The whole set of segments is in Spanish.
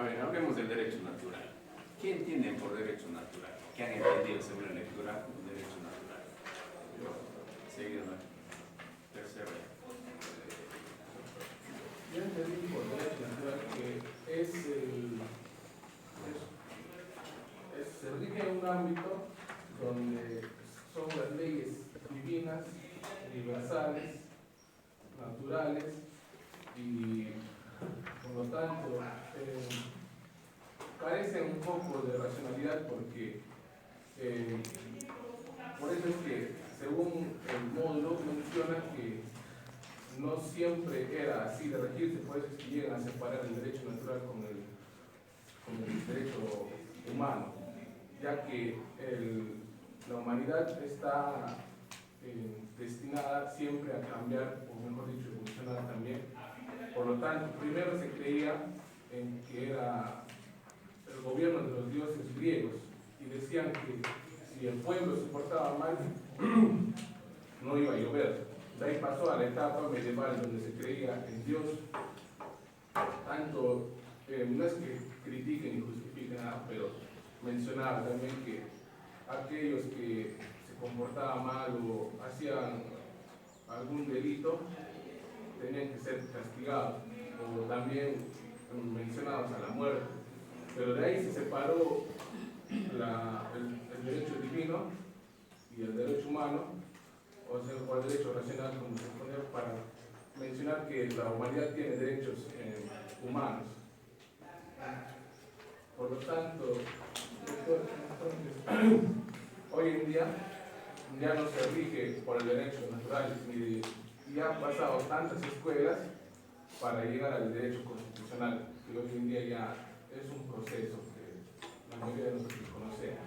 A ver, hablemos del derecho natural. ¿Qué entienden por derecho natural? ¿Qué han entendido según la lectura un derecho natural? Seguido, tercero. Yo entendí por derecho natural que se rige en un ámbito donde son las leyes divinas, universales, naturales, y por lo tanto carecen un poco de racionalidad porque por eso es que según el módulo menciona que no siempre era así de regirse, por eso es que llegan a separar el derecho natural con el derecho humano, ya que la humanidad está destinada siempre a cambiar, o mejor dicho, evolucionar también. Por lo tanto, primero se creía en que era el gobierno de los dioses griegos, y decían que si el pueblo se portaba mal, no iba a llover. De ahí pasó a la etapa medieval donde se creía en Dios. Tanto, no es que critiquen y justifiquen nada, pero mencionaba también que aquellos que se comportaban mal o hacían algún delito tenían que ser castigados, o también mencionados a la muerte. Pero de ahí se separó el derecho divino y el derecho humano, o sea, o el derecho racional, como se pone, para mencionar que la humanidad tiene derechos humanos. Por lo tanto, hoy en día ya no se rige por el derecho natural, y ya han pasado tantas escuelas para llegar al derecho constitucional, que hoy en día ya es un proceso que la mayoría de nosotros conocemos.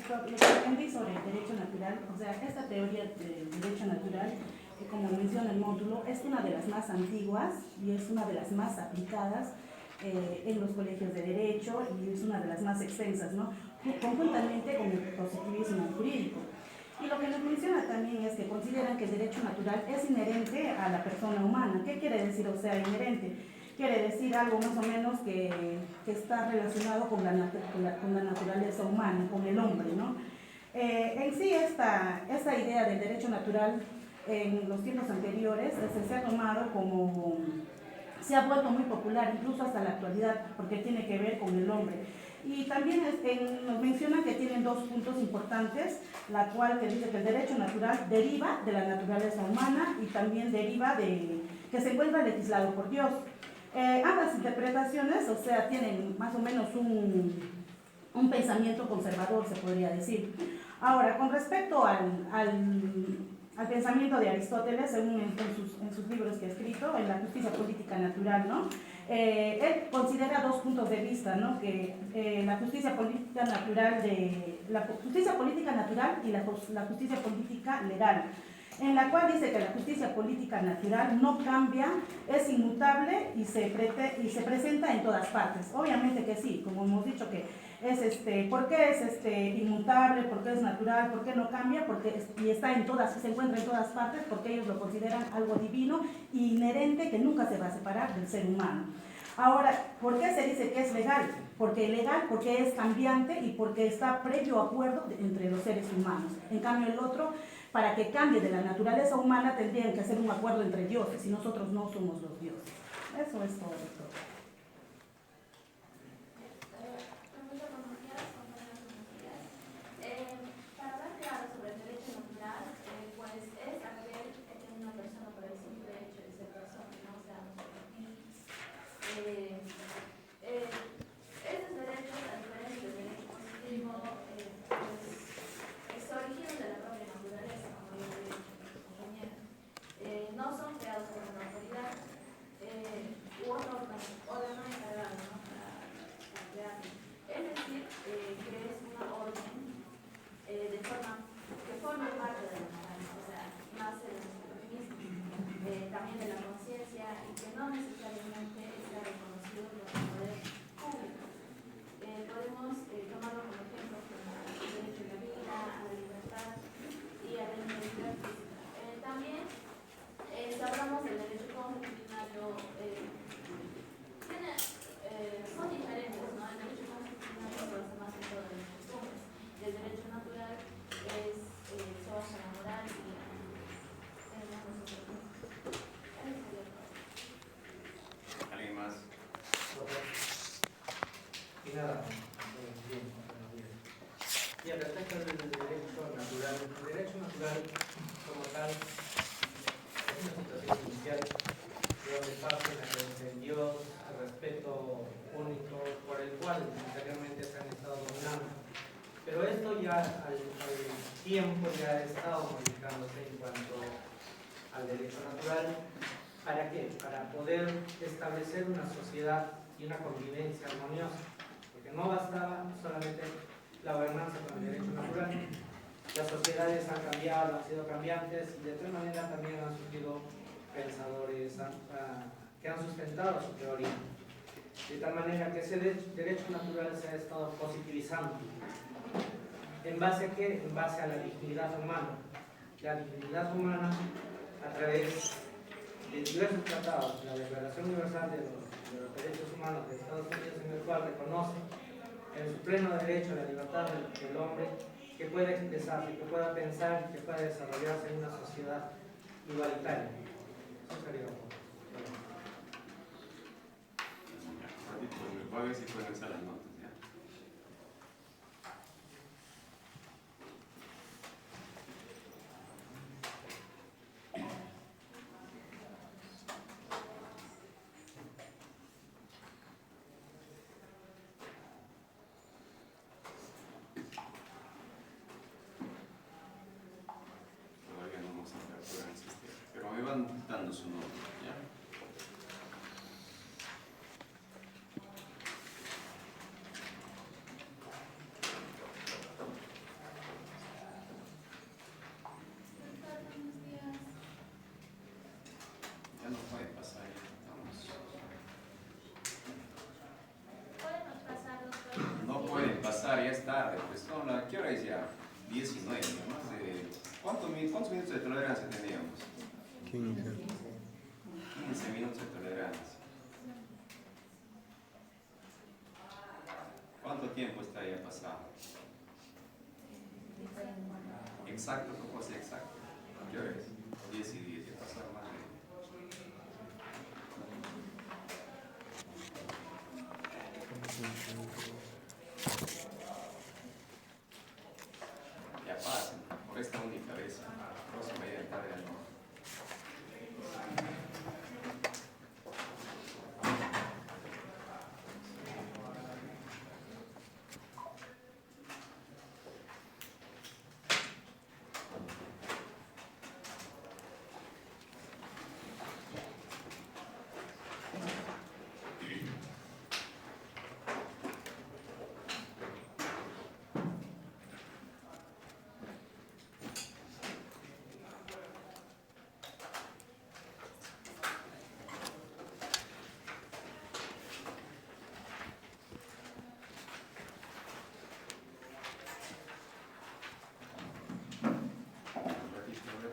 Lo que aprendí sobre el derecho natural, o sea, esta teoría del derecho natural, que como menciona el módulo, es una de las más antiguas y es una de las más aplicadas en los colegios de derecho, y es una de las más extensas, ¿no? Conjuntamente con el positivismo jurídico. Y lo que nos menciona también es que consideran que el derecho natural es inherente a la persona humana. ¿Qué quiere decir, o sea, inherente? Quiere decir algo más o menos que está relacionado con la naturaleza humana, con el hombre, ¿no? En sí, esta idea del derecho natural en los tiempos anteriores se ha tomado como, se ha vuelto muy popular, incluso hasta la actualidad, porque tiene que ver con el hombre. Y también nos menciona que tienen dos puntos importantes, la cual que dice que el derecho natural deriva de la naturaleza humana y también deriva de que se encuentra legislado por Dios. Ambas interpretaciones, o sea, tienen más o menos un pensamiento conservador, se podría decir. Ahora, con respecto al pensamiento de Aristóteles, según en sus libros que ha escrito, en la justicia política natural, ¿no? Él considera dos puntos de vista, ¿no? Que la justicia política natural y la justicia política legal, en la cual dice que la justicia política natural no cambia, es inmutable y se presenta en todas partes. Obviamente que sí, como hemos dicho que es ¿por qué es inmutable? ¿Por qué es natural? ¿Por qué no cambia? Porque y está en todas, se encuentra en todas partes, porque ellos lo consideran algo divino e inherente que nunca se va a separar del ser humano. Ahora, ¿por qué se dice que es legal? Porque legal, porque es cambiante y porque está previo acuerdo entre los seres humanos. En cambio, el otro, para que cambie de la naturaleza humana, tendrían que hacer un acuerdo entre dioses, y nosotros no somos los dioses. Eso es todo. Para hablar claro sobre el derecho natural, pues es aquel que tiene una persona por el simple hecho de ser persona, ¿no? O sea, estos derechos, a diferencia del derecho positivo, pues se originan de la propia naturaleza, como yo le he dicho a mi compañera. No son creados por una autoridad u otro órgano encargado, ¿no? Para crearlos. Es decir, que es una orden que forma parte de la moralidad, o sea, nace de nosotros mismos, también de la conciencia, y que no necesariamente está reconocido por el poder público. Podemos tomarlo como ejemplo como el derecho a la vida, a la libertad y a la integridad física. También oportunidad. Y al respecto del derecho natural, el derecho natural como tal es una situación inicial donde parte la creencia en Dios, el respeto único por el cual anteriormente se han estado dominando. Pero esto ya al tiempo ya ha estado modificándose en cuanto al derecho natural. ¿Para qué? Para poder establecer una sociedad y una convivencia armoniosa. Porque no bastaba solamente la gobernanza con el derecho natural. Las sociedades han cambiado, han sido cambiantes y de tal manera también han surgido pensadores que han sustentado su teoría. De tal manera que ese derecho natural se ha estado positivizando. ¿En base a qué? En base a la dignidad humana. La dignidad humana a través de diversos tratados, la Declaración Universal de los Derechos Humanos de Estados Unidos, en el cual reconoce en su pleno derecho a la libertad del hombre, que pueda expresarse, que pueda pensar, que pueda desarrollarse en una sociedad igualitaria. Eso sería un poco. Voy a ver si pueden usar las notas, ¿ya? Todavía no vamos a apertura en el sistema, pero me van dando su nombre, ¿ya? Ya no puede pasar, ya estamos. No pueden pasar, ya es tarde, pues son la, ¿qué hora es ya? 19, más de... ¿Cuántos minutos de tolerancia teníamos? 15. 15 minutos de tolerancia. ¿Cuánto tiempo está ya pasado? Exacto, ¿cómo es exacto? ¿Qué hora es? 10 y 10, ya pasaron más de... Ya pasen, por esta única vez. La próxima ya está de no.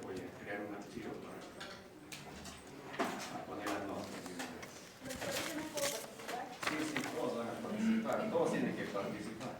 Voy a crear un archivo para poner las notas. Sí, todos van a participar, todos tienen que participar.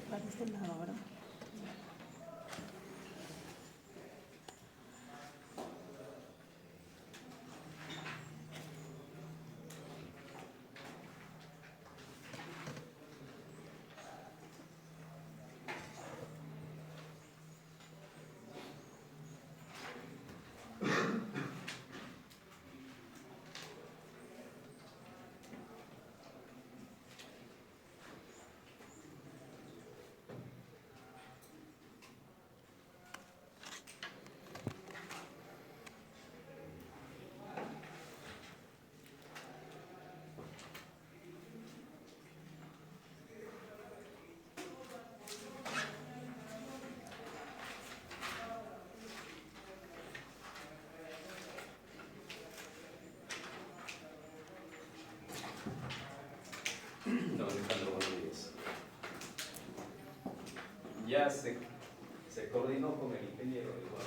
Para este lado, ¿verdad? ya se coordinó con el ingeniero igual.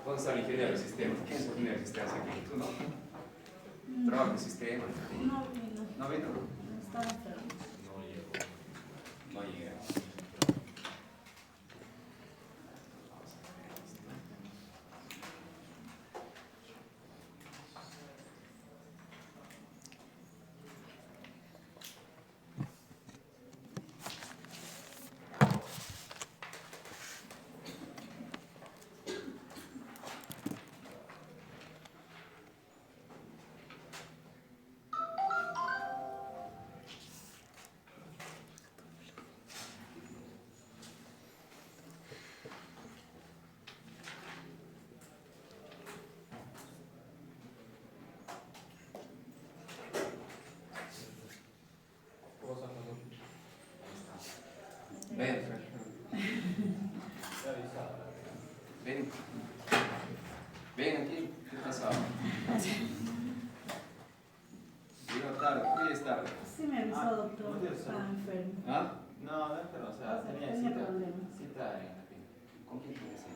¿Dónde está el ingeniero del sistema? ¿Quién es el ingeniero del sistema aquí? ¿Tú no? ¿Trabaja en el sistema? No vino. ¿No vino? Estaba enfermo. No llega. Ven, ven. Ven aquí. ¿Qué pasa? Llega tarde. ¿Por qué es tarde? Sí me avisó, doctor. Estaba enfermo. ¿Ah? No, no, pero o sea, tenía tenía cita, problemas. cita en la clínica. ¿Con quién tienes cita?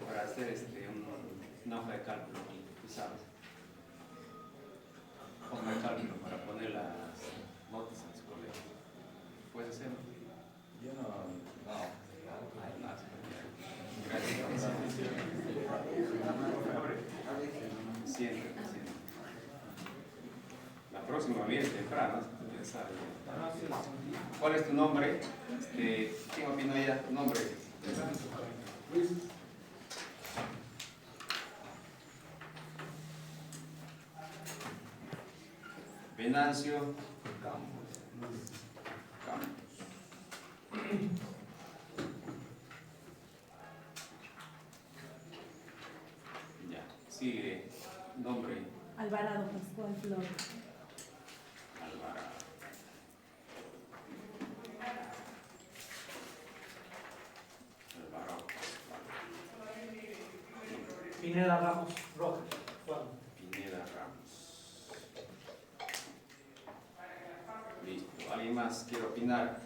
Para hacer una hoja de cálculo, tú sabes. Hoja de cálculo para poner las notas en su colegio. ¿Puedes hacerlo? Yo no. Gracias. Siéntate. La próxima viene temprano, tú ya sabes. ¿Cuál es tu nombre? ¿Quién opina ya? ¿Tu nombre? Luis. Venancio Campos. Ya, sigue. Nombre. Alvarado Pascual Flores. Alvarado. Pineda Ramos Rojas. Juan. Pineda Ramos. Listo. ¿Alguien más quiere opinar?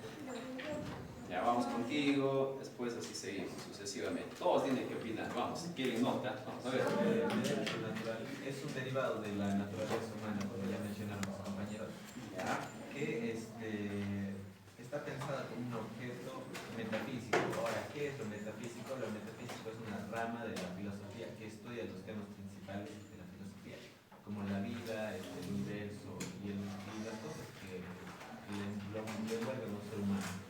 Ya vamos contigo, después así seguimos sucesivamente. Todos tienen que opinar. Vamos, si quieren nota. Vamos a ver. El derecho natural es un derivado de la naturaleza humana, como ya mencionaron mis compañeros, Ya. que está pensada como un objeto metafísico. Ahora, ¿qué es lo metafísico? Lo metafísico es una rama de la filosofía que estudia los temas principales de la filosofía, como la vida, el universo y las cosas que lo envuelven al ser humano.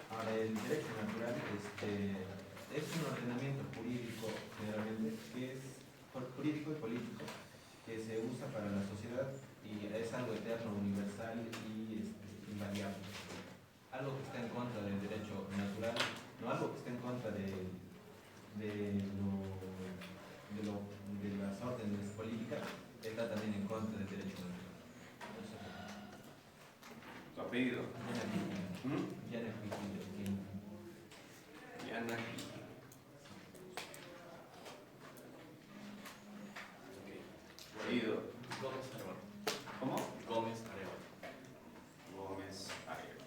Ahora, el derecho natural es un ordenamiento jurídico, generalmente, que es jurídico y político, que se usa para la sociedad y es algo eterno, universal y invariable. Algo que está en contra del derecho natural, no algo que está en contra de las órdenes políticas, está también en contra del derecho natural. ¿Tu apellido? Yana Yana. Apellido. Gómez Arevalo. ¿Cómo? Gómez Arevalo. Gómez Arevalo.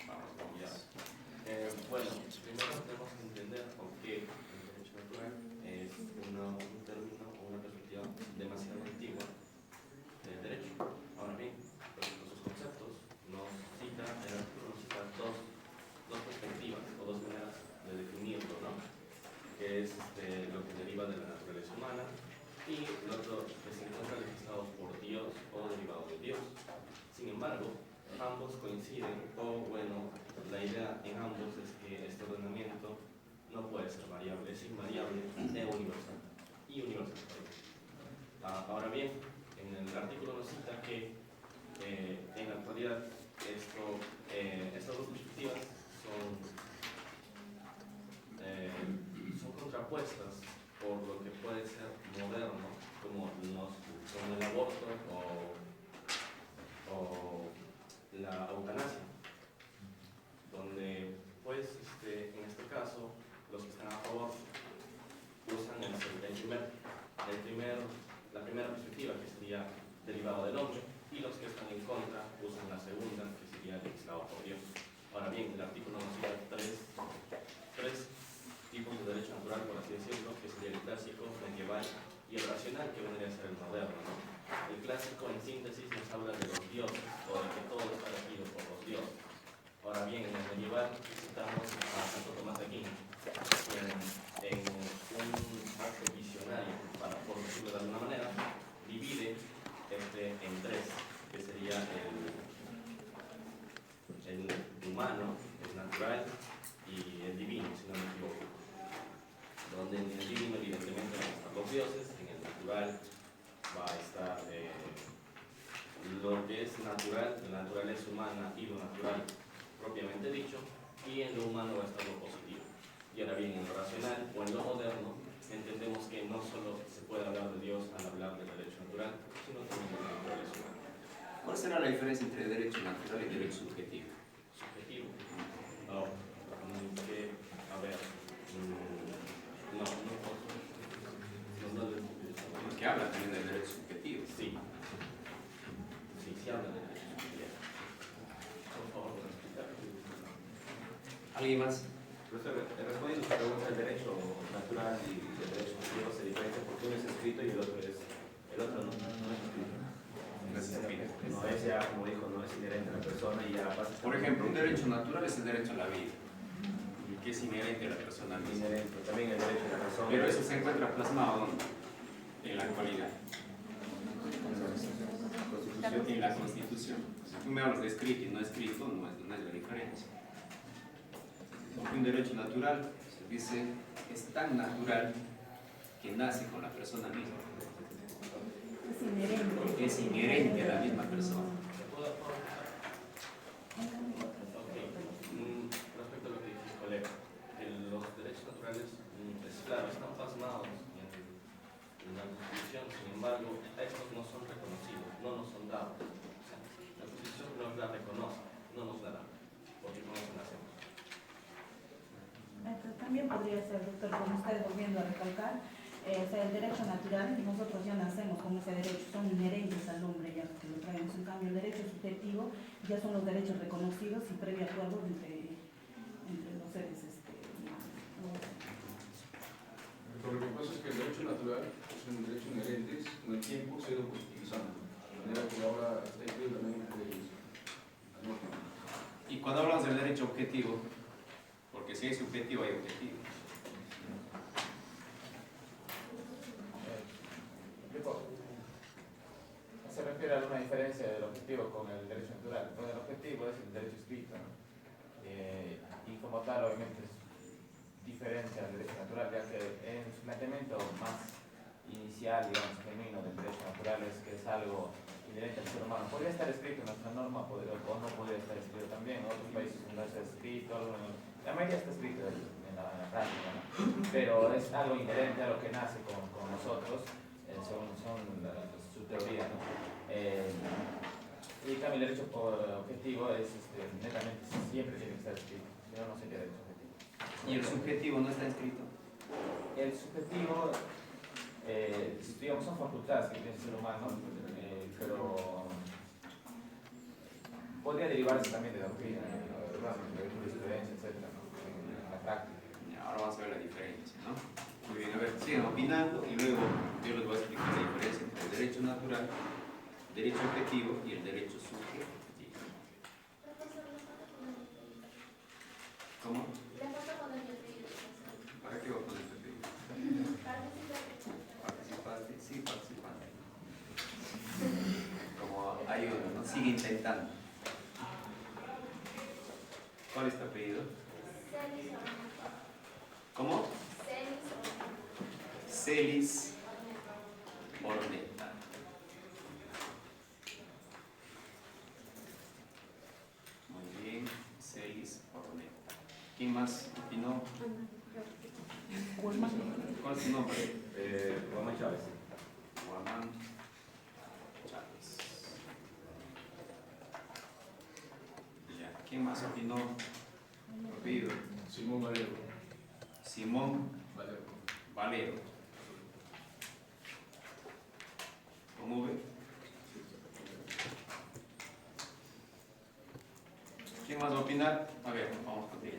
Vamos, Gómez. puede ser variable, es invariable e universal. Y universal. Ahora bien, en el artículo nos cita que en la actualidad estas dos perspectivas son contrapuestas por lo que puede ser moderno, como el aborto o la eutanasia, donde pues en este caso los que están a favor usan la primera perspectiva, que sería derivado del hombre, y los que están en contra usan la segunda, que sería legislado por Dios. Ahora bien, el artículo nos cita tres tipos de derecho natural, por así decirlo, que sería el clásico, medieval y el racional, que vendría a ser el moderno, ¿no? El clásico, en síntesis, nos habla de los dioses, o de que todo está regido por los dioses. Ahora bien, en el medieval citamos a Santo Tomás de Aquino, en un acto visionario, por decirlo de alguna manera, divide en tres, que sería el humano, el natural y el divino, si no me equivoco. Donde en el divino evidentemente van a estar los dioses, en el natural va a estar lo que es natural, la naturaleza humana y lo natural propiamente dicho, y en lo humano va a estar lo positivo. Y ahora bien, en lo racional o en lo moderno, entendemos que no solo se puede hablar de Dios al hablar del derecho natural, sino también de la naturaleza humana. ¿Cuál será la diferencia entre derecho natural y derecho subjetivo? Subjetivo. A ver, Porque habla también del derecho subjetivo. Sí, habla del derecho subjetivo. Por favor, ¿puedo explicar? ¿Alguien más? Profesor, respondiendo a su pregunta, el derecho natural y el derecho subjetivo se diferencian porque uno es escrito y el otro no es escrito. No es escrito. No es ya, como dijo, no es inherente a la persona y ya pasa. Por ejemplo, un derecho natural es el derecho a la vida, que es inherente a la persona misma. Inherente, también el derecho a la razón. Pero eso se encuentra plasmado ¿dónde? En la actualidad. En la Constitución. Si tú me hablas de escrito y no escrito, no es la diferencia. Porque un derecho natural, se dice, es tan natural que nace con la persona misma. Es inherente a la misma persona. Respecto a lo que dice el colega, los derechos naturales, es claro, están plasmados en la Constitución, sin embargo, estos no son reconocidos, no nos son dados. O sea, la Constitución nos la reconoce, no nos la da, porque no nos nacemos. También podría ser, doctor, como usted volviendo a recalcar, el derecho natural, nosotros ya nacemos con ese derecho, son inherentes al hombre ya que lo traemos. En cambio, el derecho subjetivo ya son los derechos reconocidos y previo acuerdo entre los seres humanos. Pero lo que pasa es que el derecho natural es un derecho inherente, con el tiempo se ha ido utilizando. De manera que ahora está incluido también entre ellos. Y cuando hablamos del derecho objetivo, porque si hay subjetivo hay objetivo. Se refiere a alguna diferencia del objetivo con el derecho natural. Bueno, el objetivo es el derecho escrito, ¿no? Y como tal, obviamente, es diferente al derecho natural, ya que en su planteamiento más inicial, digamos, genuino del derecho natural es que es algo inherente al ser humano. Podría estar escrito en nuestra norma, o no podría estar escrito también. En otros países no está escrito, la mayoría está escrito en la práctica, ¿no? Pero es algo inherente a lo que nace con nosotros, son su teoría, ¿no? Y también el derecho por objetivo es netamente siempre tiene que estar escrito, si no, no sería derecho objetivo. ¿Y el subjetivo no está escrito? El subjetivo, digamos, son facultades que tiene el ser humano, pero podría derivarse también de la doctrina, de la jurisprudencia, etcétera, ¿no? En la práctica. Ahora vamos a ver la diferencia, ¿no? Muy bien, a ver, sigan opinando y luego yo les voy a explicar la diferencia entre el derecho natural, derecho objetivo y el derecho subjetivo. ¿Cómo? ¿Para qué va a poner el pedido? Participaste, sí, participante. Como hay uno, ¿no? Sigue intentando. ¿Cuál es tu apellido? ¿Cómo? Celis Orneta. Muy bien, Celis Orneta. ¿Quién más opinó? ¿Cuál es su nombre? Guamán Chávez. Guamán Chávez. Ya, ¿quién más opinó? Apellido. Simón Valero. Simón Valero. Valero. ¿Con V? ¿Quién más va a opinar? A ver, vamos contigo.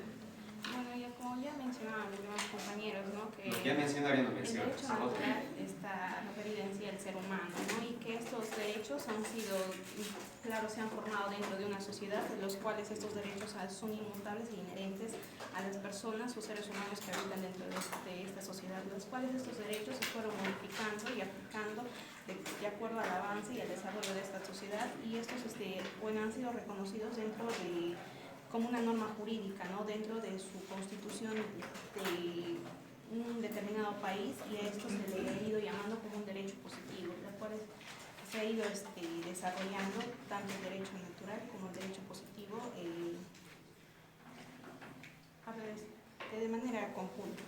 Bueno, ya como ya mencionaban los demás compañeros, ¿no? Que Lo que ya mencionaron no el mencionan. derecho natural está referido en sí al ser humano, ¿no? Y que estos derechos han sido, claro, se han formado dentro de una sociedad, de los cuales estos derechos son inmutables e inherentes a las personas o seres humanos que habitan dentro de esta sociedad, los cuales estos derechos se fueron modificando y aplicando de acuerdo al avance y al desarrollo de esta sociedad, y estos bueno, han sido reconocidos dentro de como una norma jurídica, ¿no? Dentro de su constitución de un determinado país, y a esto se le ha ido llamando como un derecho positivo, el cual se ha ido desarrollando tanto el derecho natural como el derecho positivo de manera conjunta.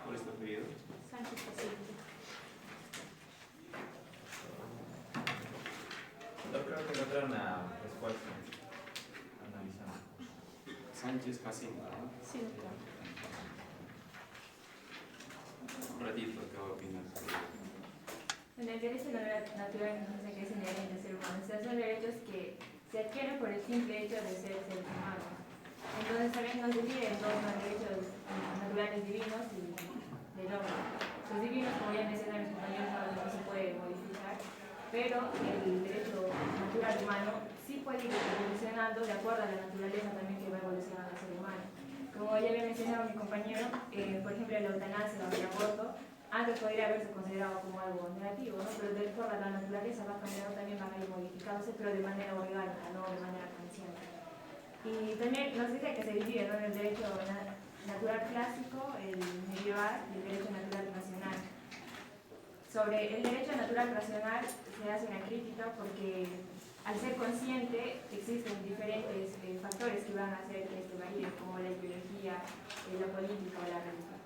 ¿Cuál es tu apellido? Sánchez Paciente. Yo creo que no trae una respuesta analizando. Sánchez Jacinto, ¿no? Sí, doctor. Un ratito, ¿qué va a opinar? En el derecho natural nos dice que es inherente al ser humano. O sea, son derechos que se adquieren por el simple hecho de ser seres humanos. Entonces también nos divide en dos derechos naturales divinos y del hombre. Los divinos, como ya mencionaron mis compañeros, no se puede modificar, pero el derecho natural humano sí puede ir evolucionando de acuerdo a la naturaleza también que va evolucionando el ser humano. Como ya había mencionado mi compañero, por ejemplo, la eutanasia o el aborto, antes podría haberse considerado como algo negativo, ¿no? Pero de acuerdo a la naturaleza va cambiando, también van a ir modificándose, pero de manera orgánica, no de manera consciente. Y también nos dice que se divide, ¿no?, en el derecho natural clásico, el medieval y el derecho natural racional. Sobre el derecho natural racional se hace una crítica porque al ser consciente existen diferentes factores que van a hacer que este varíe, como la ideología, la política o la religión.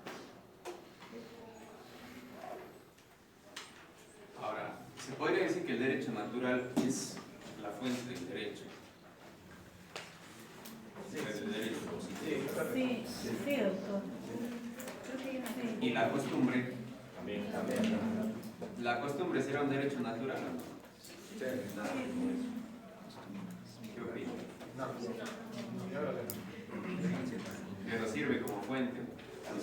Ahora, se podría decir que el derecho natural es la fuente del derecho. El derecho positivo. Sí, sí, doctor. Sí. Y la costumbre, También. la costumbre será un derecho natural, ¿o no? ¿Qué opinas? Pero sirve como fuente. O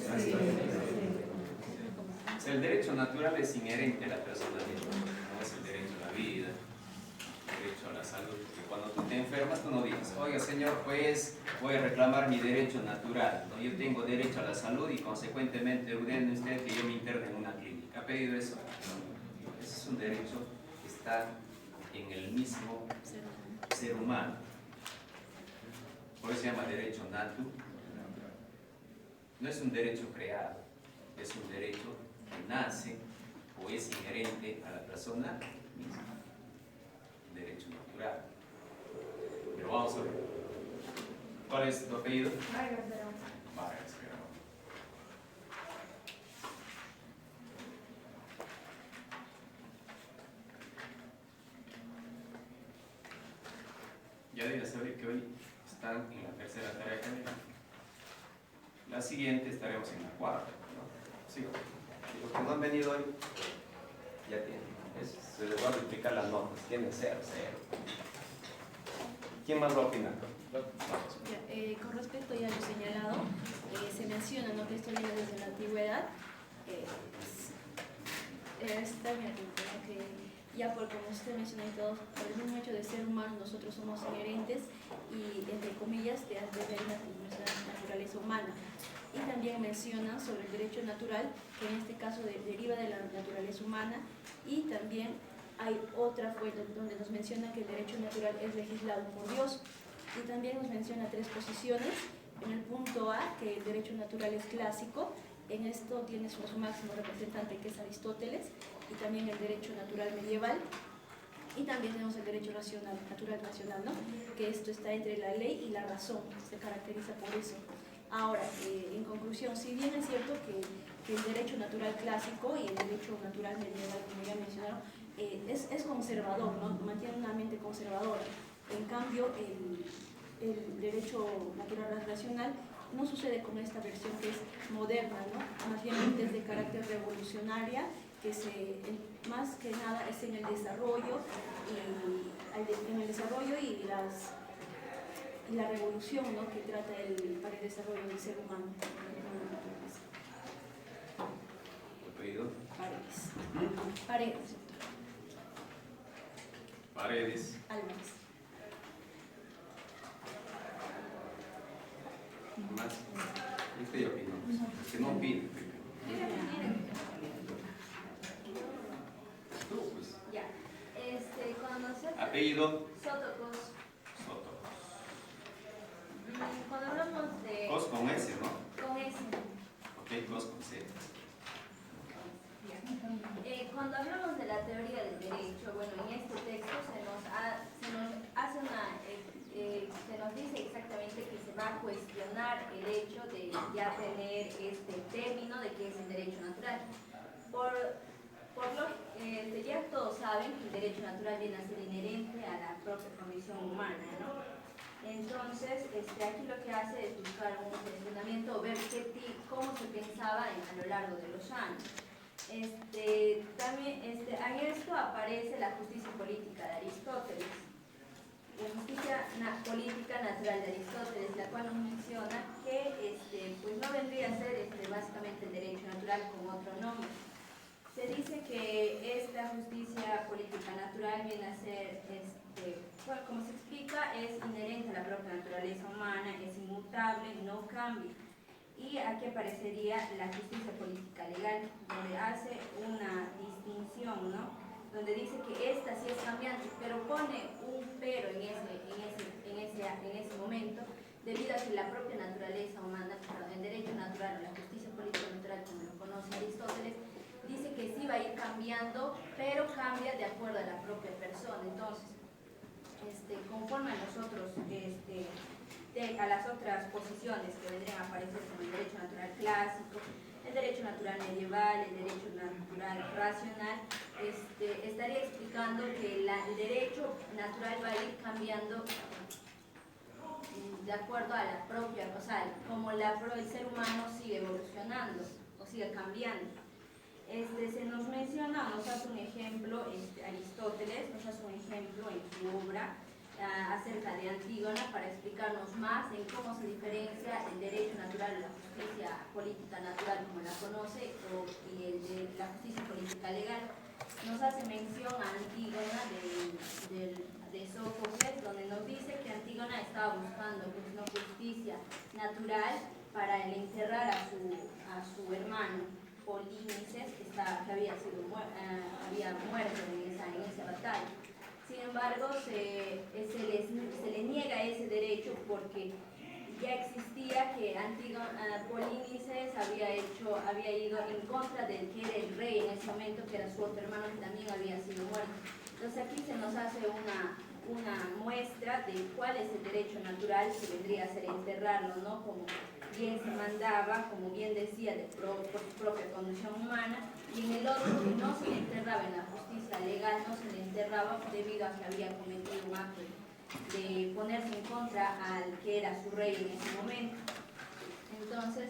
sea, el derecho natural es inherente a la persona misma, no es el derecho a la vida, el derecho a la salud. Porque cuando tú te enfermas, tú no dices, oiga señor, pues voy a reclamar mi derecho natural, ¿no? Yo tengo derecho a la salud y consecuentemente ordene usted que yo me interne en una clínica. ¿Ha pedido eso? No. Ese es un derecho que está en el mismo ser humano. Por eso se llama derecho natural. No es un derecho creado, es un derecho que nace o es inherente a la persona misma. Derecho natural. Pero vamos a ver. ¿Cuál es tu apellido? Vargas Verón. Vargas Verón. Ya debes saber que hoy están en la tercera tarea académica. La siguiente estaremos en la cuarta, ¿no? Sí. Y los que no han venido hoy, ya tienen. Se les va a duplicar las notas. Tienen 0, 0. ¿Quién más va a opinar? Con respecto ya a lo señalado, se menciona, ¿no?, que esto viene desde la antigüedad. Está bien, ¿no?, que ya por como usted mencionó y todo, por el mismo hecho de ser humanos, nosotros somos inherentes y, entre comillas, de nuestra naturaleza humana. Y también menciona sobre el derecho natural, que en este caso deriva de la naturaleza humana, y también hay otra fuente donde nos menciona que el derecho natural es legislado por Dios, y también nos menciona 3 posiciones. En el punto A, que el derecho natural es clásico, en esto tiene su máximo representante, que es Aristóteles, y también el derecho natural medieval, y también tenemos el derecho natural racional, ¿no? Que esto está entre la ley y la razón, se caracteriza por eso. Ahora, en conclusión, si bien es cierto que el derecho natural clásico y el derecho natural medieval, como ya mencionaron, es conservador, ¿no? Mantiene una mente conservadora. En cambio, el derecho natural racional no sucede con esta versión que es moderna, ¿no? Más bien es de carácter revolucionaria, que más que nada es en el desarrollo y la revolución, ¿no? Que trata para el desarrollo del ser humano. ¿Apellido? Paredes. Paredes. Paredes. Álvarez. Más. Usted ya opinó. Que no opine. Tú, pues. Ya. Cuando nosotros... Apellido. Sotocos. Soto. Cuando hablamos de... Cos con S, ¿no? Con S. Ok, cos con C. Cuando hablamos de la teoría del derecho, bueno, en este texto se nos dice exactamente que se va a cuestionar el hecho de ya tener este término de que es el derecho natural. Ya todos saben que el derecho natural viene a ser inherente a la propia condición humana, ¿no? Entonces, aquí lo que hace es buscar un cuestionamiento, ver cómo se pensaba a lo largo de los años. También en esto aparece la justicia política de Aristóteles. La justicia política natural de Aristóteles, la cual nos menciona que pues no vendría a ser básicamente el derecho natural con otro nombre. Se dice que esta justicia política natural viene a ser, bueno, como se explica, es inherente a la propia naturaleza humana, es inmutable, no cambia. Y aquí aparecería la justicia política legal, donde hace una distinción, ¿no? Donde dice que esta sí es cambiante, pero pone un pero en ese momento, debido a que la propia naturaleza humana, el derecho natural o la justicia política natural, como lo conoce Aristóteles, dice que sí va a ir cambiando, pero cambia de acuerdo a la propia persona. Entonces, conforme a nosotros, a las otras posiciones que vendrían a aparecer como el derecho natural clásico, el derecho natural medieval, el derecho natural racional, estaría explicando que el derecho natural va a ir cambiando de acuerdo a la propia, o sea, como el ser humano sigue evolucionando o sigue cambiando. Se nos menciona, nos hace un ejemplo, Aristóteles nos hace un ejemplo en su obra acerca de Antígona para explicarnos más en cómo se diferencia el derecho natural o la justicia política natural como la conoce y el de la justicia política legal. Nos hace mención a Antígona de Sófocles, donde nos dice que Antígona estaba buscando pues, una justicia natural para el enterrar a su hermano Polinices, que había muerto en esa batalla. Sin embargo, se le niega ese derecho porque ya existía que Polinices había ido en contra del que era el rey en ese momento, que era su otro hermano que también había sido muerto. Entonces aquí se nos hace una muestra de cuál es el derecho natural que vendría a ser enterrarlo, ¿no? Como bien se mandaba, como bien decía, por su propia condición humana, y en el otro que no se le enterraba en la justicia legal, no se le enterraba debido a que había cometido un acto de ponerse en contra al que era su rey en ese momento. Entonces,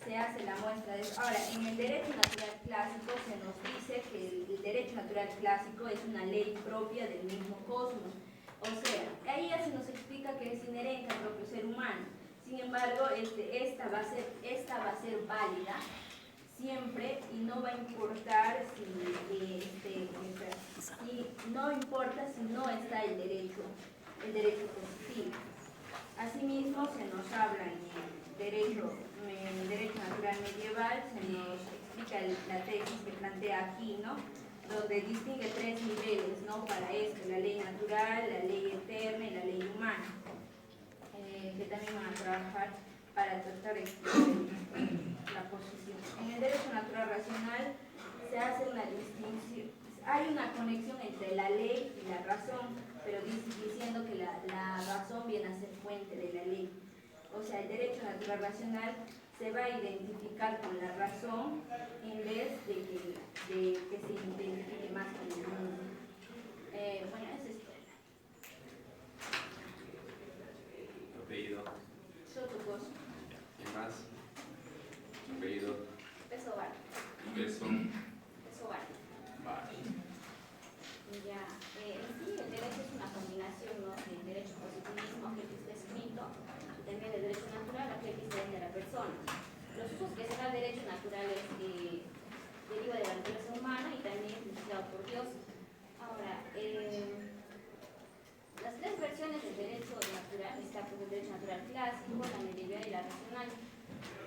se hace la muestra de eso. Ahora, en el derecho natural clásico se nos dice que el derecho natural clásico es una ley propia del mismo cosmos. O sea, ahí ya se nos explica que es inherente al propio ser humano. Sin embargo, esta va a ser válida siempre y no va a importar no importa si no está el derecho positivo. Asimismo, se nos habla en el derecho natural medieval, se nos explica la tesis que plantea Aquino, donde distingue 3 niveles, ¿no? Para esto, la ley natural, la ley eterna y la ley humana, que también van a trabajar para tratar de la posición. En el derecho natural racional se hace una distinción, hay una conexión entre la ley y la razón, pero diciendo que la razón viene a ser fuente de la ley. O sea, el derecho natural racional se va a identificar con la razón en vez de que se identifique más con el mundo. Bueno, eso es todo. ¿Tu apellido? Sotocos. ¿Quién más? ¿Tu apellido? Peso bar. Peso. Peso bar. Vale. Ya, en sí el derecho es una combinación, ¿no? Del derecho positivismo, que está escrito, y también del derecho natural, aquel que se de la persona. Los usos que se da al derecho natural es deriva de la naturaleza humana y también es legislado por Dios. Ahora, las 3 versiones del derecho natural, está pues el derecho natural clásico, la medieval y la racional.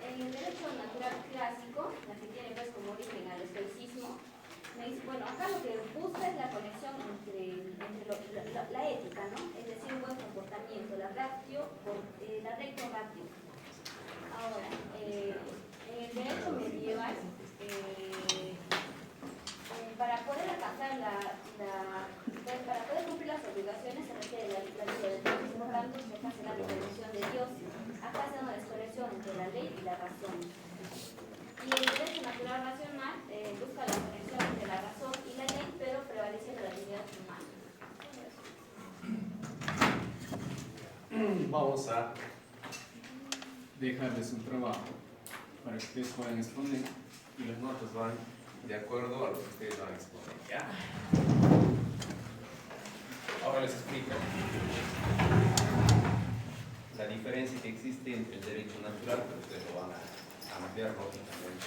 En el derecho natural clásico, la que tiene pues como origen al estoicismo, me dice, bueno, acá lo que busca es la conexión entre la ética, ¿no? Es decir, un buen comportamiento, la recto ratio. Ahora, en el derecho medieval, para poder alcanzar para poder cumplir las obligaciones se requiere la vida de Dios, por lo tanto se hace la intervención de Dios. Acá se da una desconexión entre la ley y la razón. Y el derecho natural racional busca la conexión entre la razón y la ley, pero prevaleciendo la dignidad humana. Vamos a dejarles un trabajo para que ustedes puedan exponer y las notas van de acuerdo a lo que ustedes van a exponer. ¿Ya? Ahora les explico la diferencia que existe entre el derecho natural, pero ustedes lo van a ampliar lógicamente.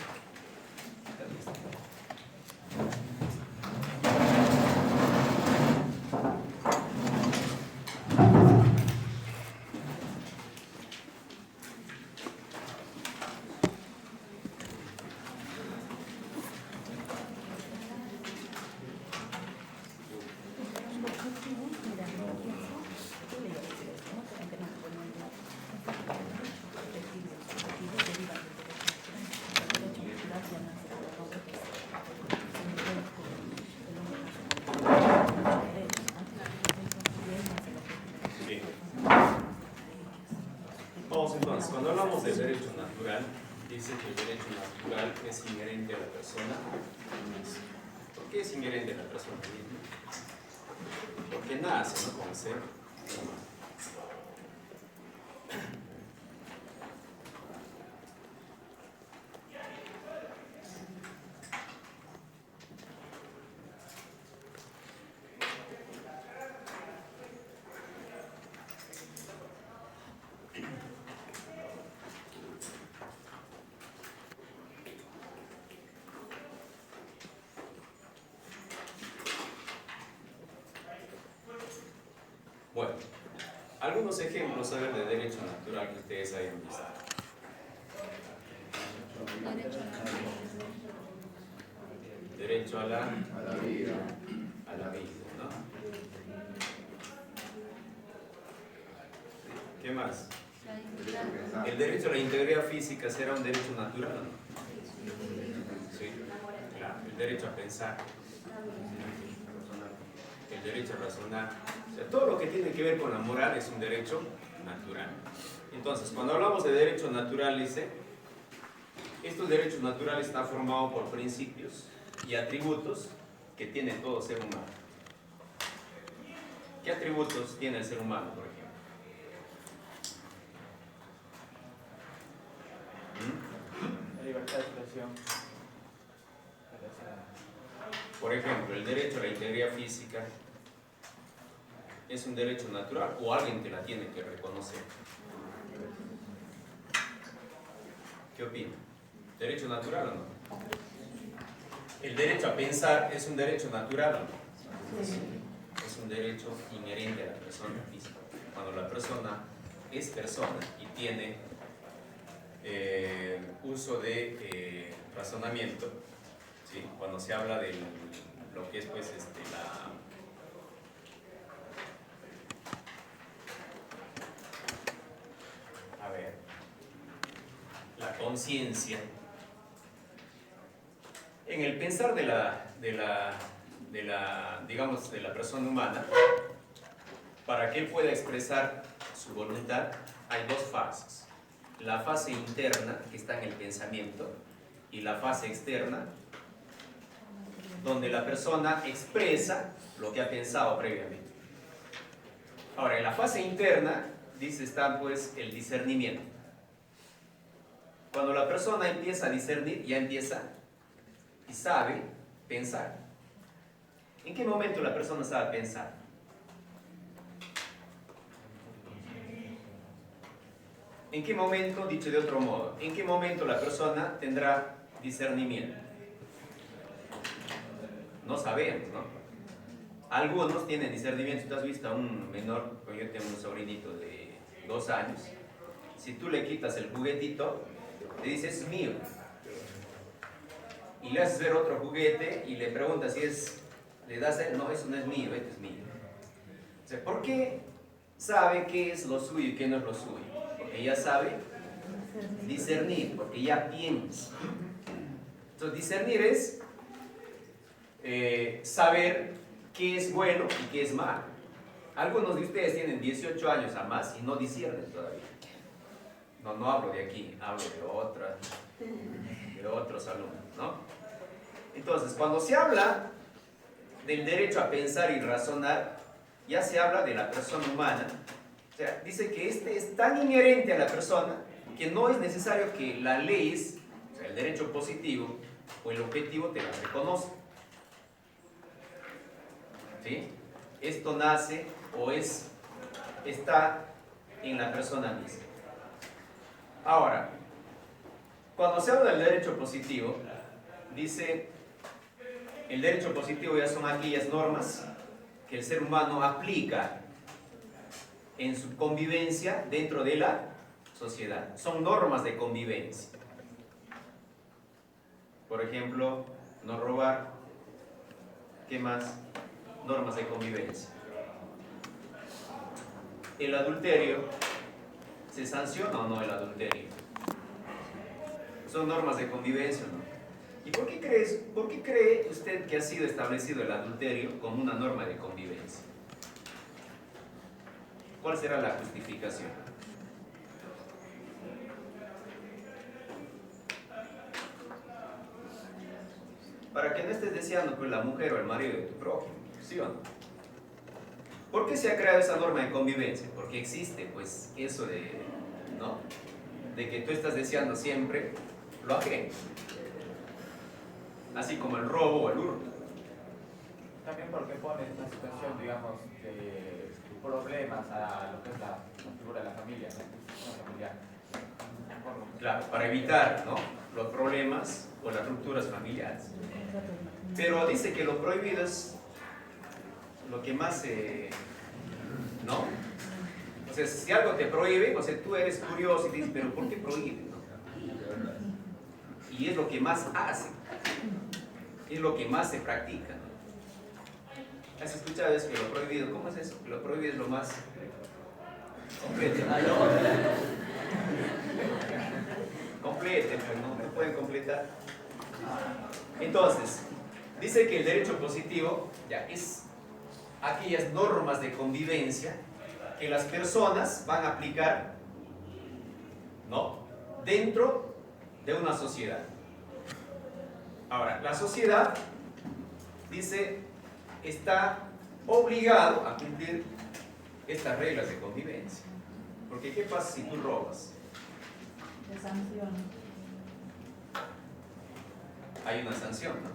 Entonces, cuando hablamos del derecho natural, dice que el derecho natural es inherente a la persona. ¿Por qué es inherente a la persona misma? Porque nace, ¿no? Con el ser humano. Bueno, algunos ejemplos a ver de derecho natural que ustedes hayan visto. Derecho a la vida. A la vida, ¿no? ¿Qué más? ¿El derecho a la integridad física será un derecho natural o no? Sí, claro. El derecho a pensar. El derecho a razonar. O sea, todo lo que tiene que ver con la moral es un derecho natural. Entonces, cuando hablamos de derecho natural, dice, estos derechos naturales están formados por principios y atributos que tiene todo ser humano. ¿Qué atributos tiene el ser humano, por ejemplo? La libertad de expresión. Por ejemplo, el derecho a la integridad física es un derecho natural o alguien te la tiene que reconocer. ¿Qué opina? ¿Derecho natural o no? ¿El derecho a pensar es un derecho natural o no? Es un derecho inherente a la persona física. Cuando la persona es persona y tiene uso de razonamiento, ¿sí? Cuando se habla de lo que es pues la conciencia, en el pensar de la persona humana, para que él pueda expresar su voluntad, hay dos fases. La fase interna, que está en el pensamiento, y la fase externa, donde la persona expresa lo que ha pensado previamente. Ahora, en la fase interna, dice, está pues el discernimiento. Cuando la persona empieza a discernir, ya empieza y sabe pensar. ¿En qué momento la persona sabe pensar? ¿En qué momento, dicho de otro modo, en qué momento la persona tendrá discernimiento? No sabemos, ¿no? Algunos tienen discernimiento. Si tú has visto a un menor, yo tengo un sobrinito de 2 años, si tú le quitas el juguetito, te dice, es mío. Y le haces ver otro juguete y le preguntas si es, le das a él, no, eso no es mío, este es mío. O sea, ¿por qué sabe qué es lo suyo y qué no es lo suyo? Porque ya sabe discernir, porque ya piensa. Entonces, discernir es saber qué es bueno y qué es malo. Algunos de ustedes tienen 18 años a más y no disciernen todavía. No hablo de aquí, hablo de otros alumnos, ¿no? Entonces, cuando se habla del derecho a pensar y razonar, ya se habla de la persona humana. O sea, dice que este es tan inherente a la persona que no es necesario que la ley, o sea, el derecho positivo o el objetivo te la reconozca. ¿Sí? Esto nace o está en la persona misma. Ahora, cuando se habla del derecho positivo, dice, el derecho positivo ya son aquellas normas que el ser humano aplica en su convivencia dentro de la sociedad. Son normas de convivencia. Por ejemplo, no robar. ¿Qué más? Normas de convivencia. El adulterio, ¿se sanciona o no el adulterio? Son normas de convivencia, ¿no? ¿Y por qué cree usted que ha sido establecido el adulterio como una norma de convivencia? ¿Cuál será la justificación? Para que no estés deseando con la mujer o el marido de tu prójimo, ¿sí o no? ¿Por qué se ha creado esa norma de convivencia? Porque existe, pues, eso ¿no? De que tú estás deseando siempre lo ajeno. Así como el robo o el hurto. También porque pone una situación, digamos, de problemas a lo que es la figura de la familia, ¿no? Familiar. Claro, para evitar, ¿no?, los problemas o las rupturas familiares. Pero dice que lo prohibido es lo que más ¿no? O sea, si algo te prohíbe, o sea, tú eres curioso y dices, pero ¿por qué prohíbe? ¿No? Y es lo que más hace, es lo que más se practica, ¿no? ¿Has escuchado eso, que lo prohibido? ¿Cómo es eso? Que lo prohibido es lo más completo. Complete, pues no pueden completar. Entonces, dice que el derecho positivo ya es aquellas normas de convivencia que las personas van a aplicar, ¿no?, dentro de una sociedad. Ahora, la sociedad, dice, está obligado a cumplir estas reglas de convivencia. Porque ¿qué pasa si tú robas? De sanción. Hay una sanción, ¿no?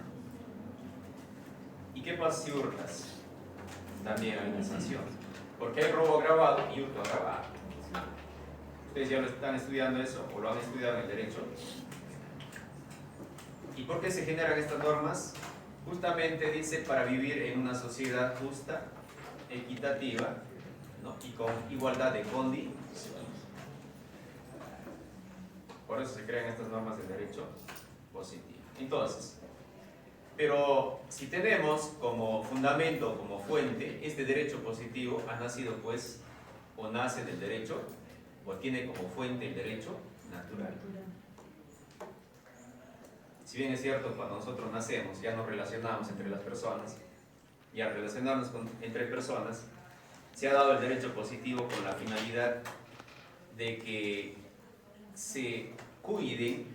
¿Y qué pasa si hurtas? También hay una sanción. Porque hay robo agravado y hurto agravado. ¿Ustedes ya lo están estudiando eso o lo han estudiado en el derecho? ¿Y por qué se generan estas normas? Justamente dice para vivir en una sociedad justa, equitativa, ¿no? Y con igualdad de condiciones. Por eso se crean estas normas de derecho positivo. Entonces, pero si tenemos como fundamento, como fuente, este derecho positivo ha nacido pues, o nace del derecho, o tiene como fuente el derecho natural. Si bien es cierto, cuando nosotros nacemos ya nos relacionamos entre las personas, y al relacionarnos entre personas, se ha dado el derecho positivo con la finalidad de que se cuide,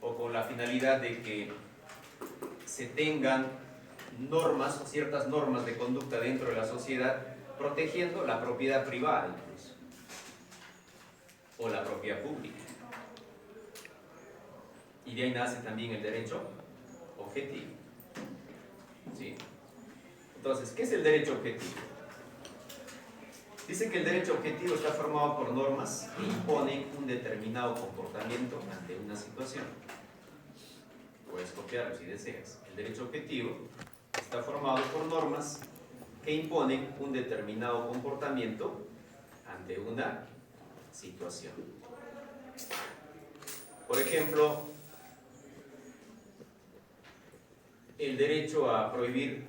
o con la finalidad de que se tengan normas o ciertas normas de conducta dentro de la sociedad, protegiendo la propiedad privada incluso, o la propiedad pública. Y de ahí nace también el derecho objetivo. ¿Sí? Entonces, ¿qué es el derecho objetivo? Dice que el derecho objetivo está formado por normas que imponen un determinado comportamiento ante una situación. Puedes copiarlo si deseas. El derecho objetivo está formado por normas que imponen un determinado comportamiento ante una situación. Por ejemplo, el derecho a prohibir,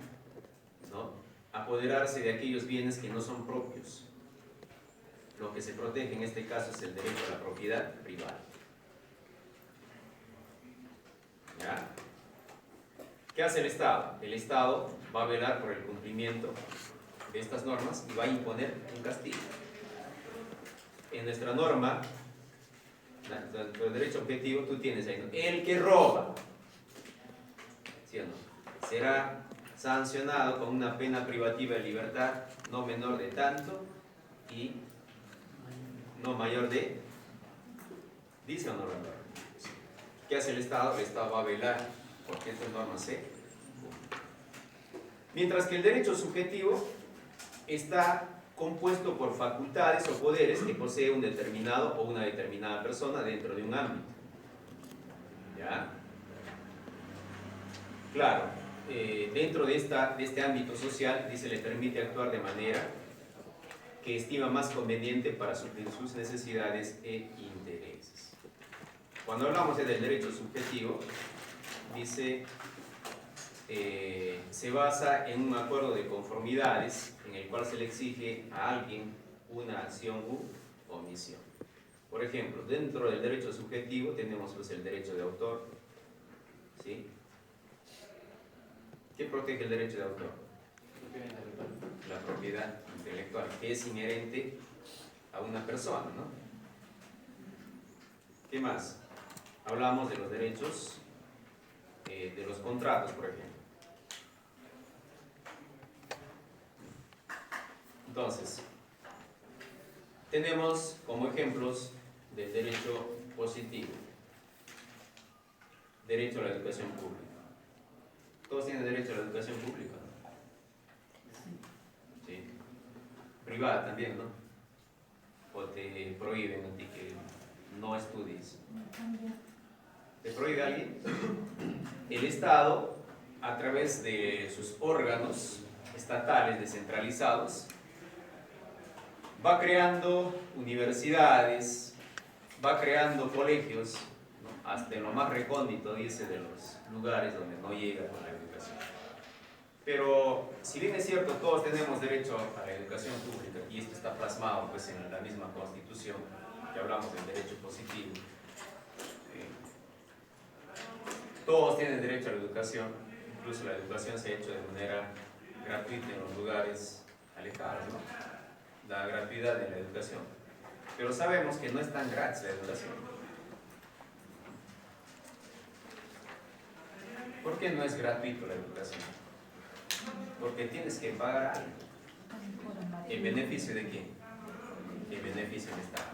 ¿no?, apoderarse de aquellos bienes que no son propios. Lo que se protege en este caso es el derecho a la propiedad privada. ¿Ya? ¿Qué hace el Estado? El Estado va a velar por el cumplimiento de estas normas y va a imponer un castigo. En nuestra norma, dentro del derecho objetivo, tú tienes ahí, ¿no?, el que roba, ¿sí o no?, será sancionado con una pena privativa de libertad no menor de tanto y no mayor de, ¿dice o no la norma? ¿Qué hace el Estado? El Estado va a velar porque estas normas se cumplan. Mientras que el derecho subjetivo está compuesto por facultades o poderes que posee un determinado o una determinada persona dentro de un ámbito. ¿Ya? Claro, dentro de este ámbito social, dice, le permite actuar de manera que estima más conveniente para suplir sus necesidades e intereses. Cuando hablamos del derecho subjetivo, dice, se basa en un acuerdo de conformidades en el cual se le exige a alguien una acción u omisión. Por ejemplo, dentro del derecho subjetivo tenemos pues el derecho de autor, ¿sí? ¿Qué protege el derecho de autor? La propiedad intelectual, que es inherente a una persona, ¿no? ¿Qué más? Hablamos de los derechos de los contratos, por ejemplo. Entonces, tenemos como ejemplos del derecho positivo: derecho a la educación pública. ¿Todos tienen derecho a la educación pública? Sí. Privada también, ¿no? O te prohíben a ti que no estudies. ¿Te prohíbe alguien? El Estado, a través de sus órganos estatales descentralizados, va creando universidades, va creando colegios, ¿no?, hasta en lo más recóndito, dice, de los lugares donde no llega con la educación. Pero, si bien es cierto, todos tenemos derecho a la educación pública, y esto está plasmado pues en la misma Constitución, que hablamos del derecho positivo, todos tienen derecho a la educación, incluso la educación se ha hecho de manera gratuita en los lugares alejados, ¿no?, la gratuidad de la educación. Pero sabemos que no es tan gratis la educación. ¿Por qué no es gratuito la educación? Porque tienes que pagar algo. ¿En beneficio de quién? En beneficio del Estado.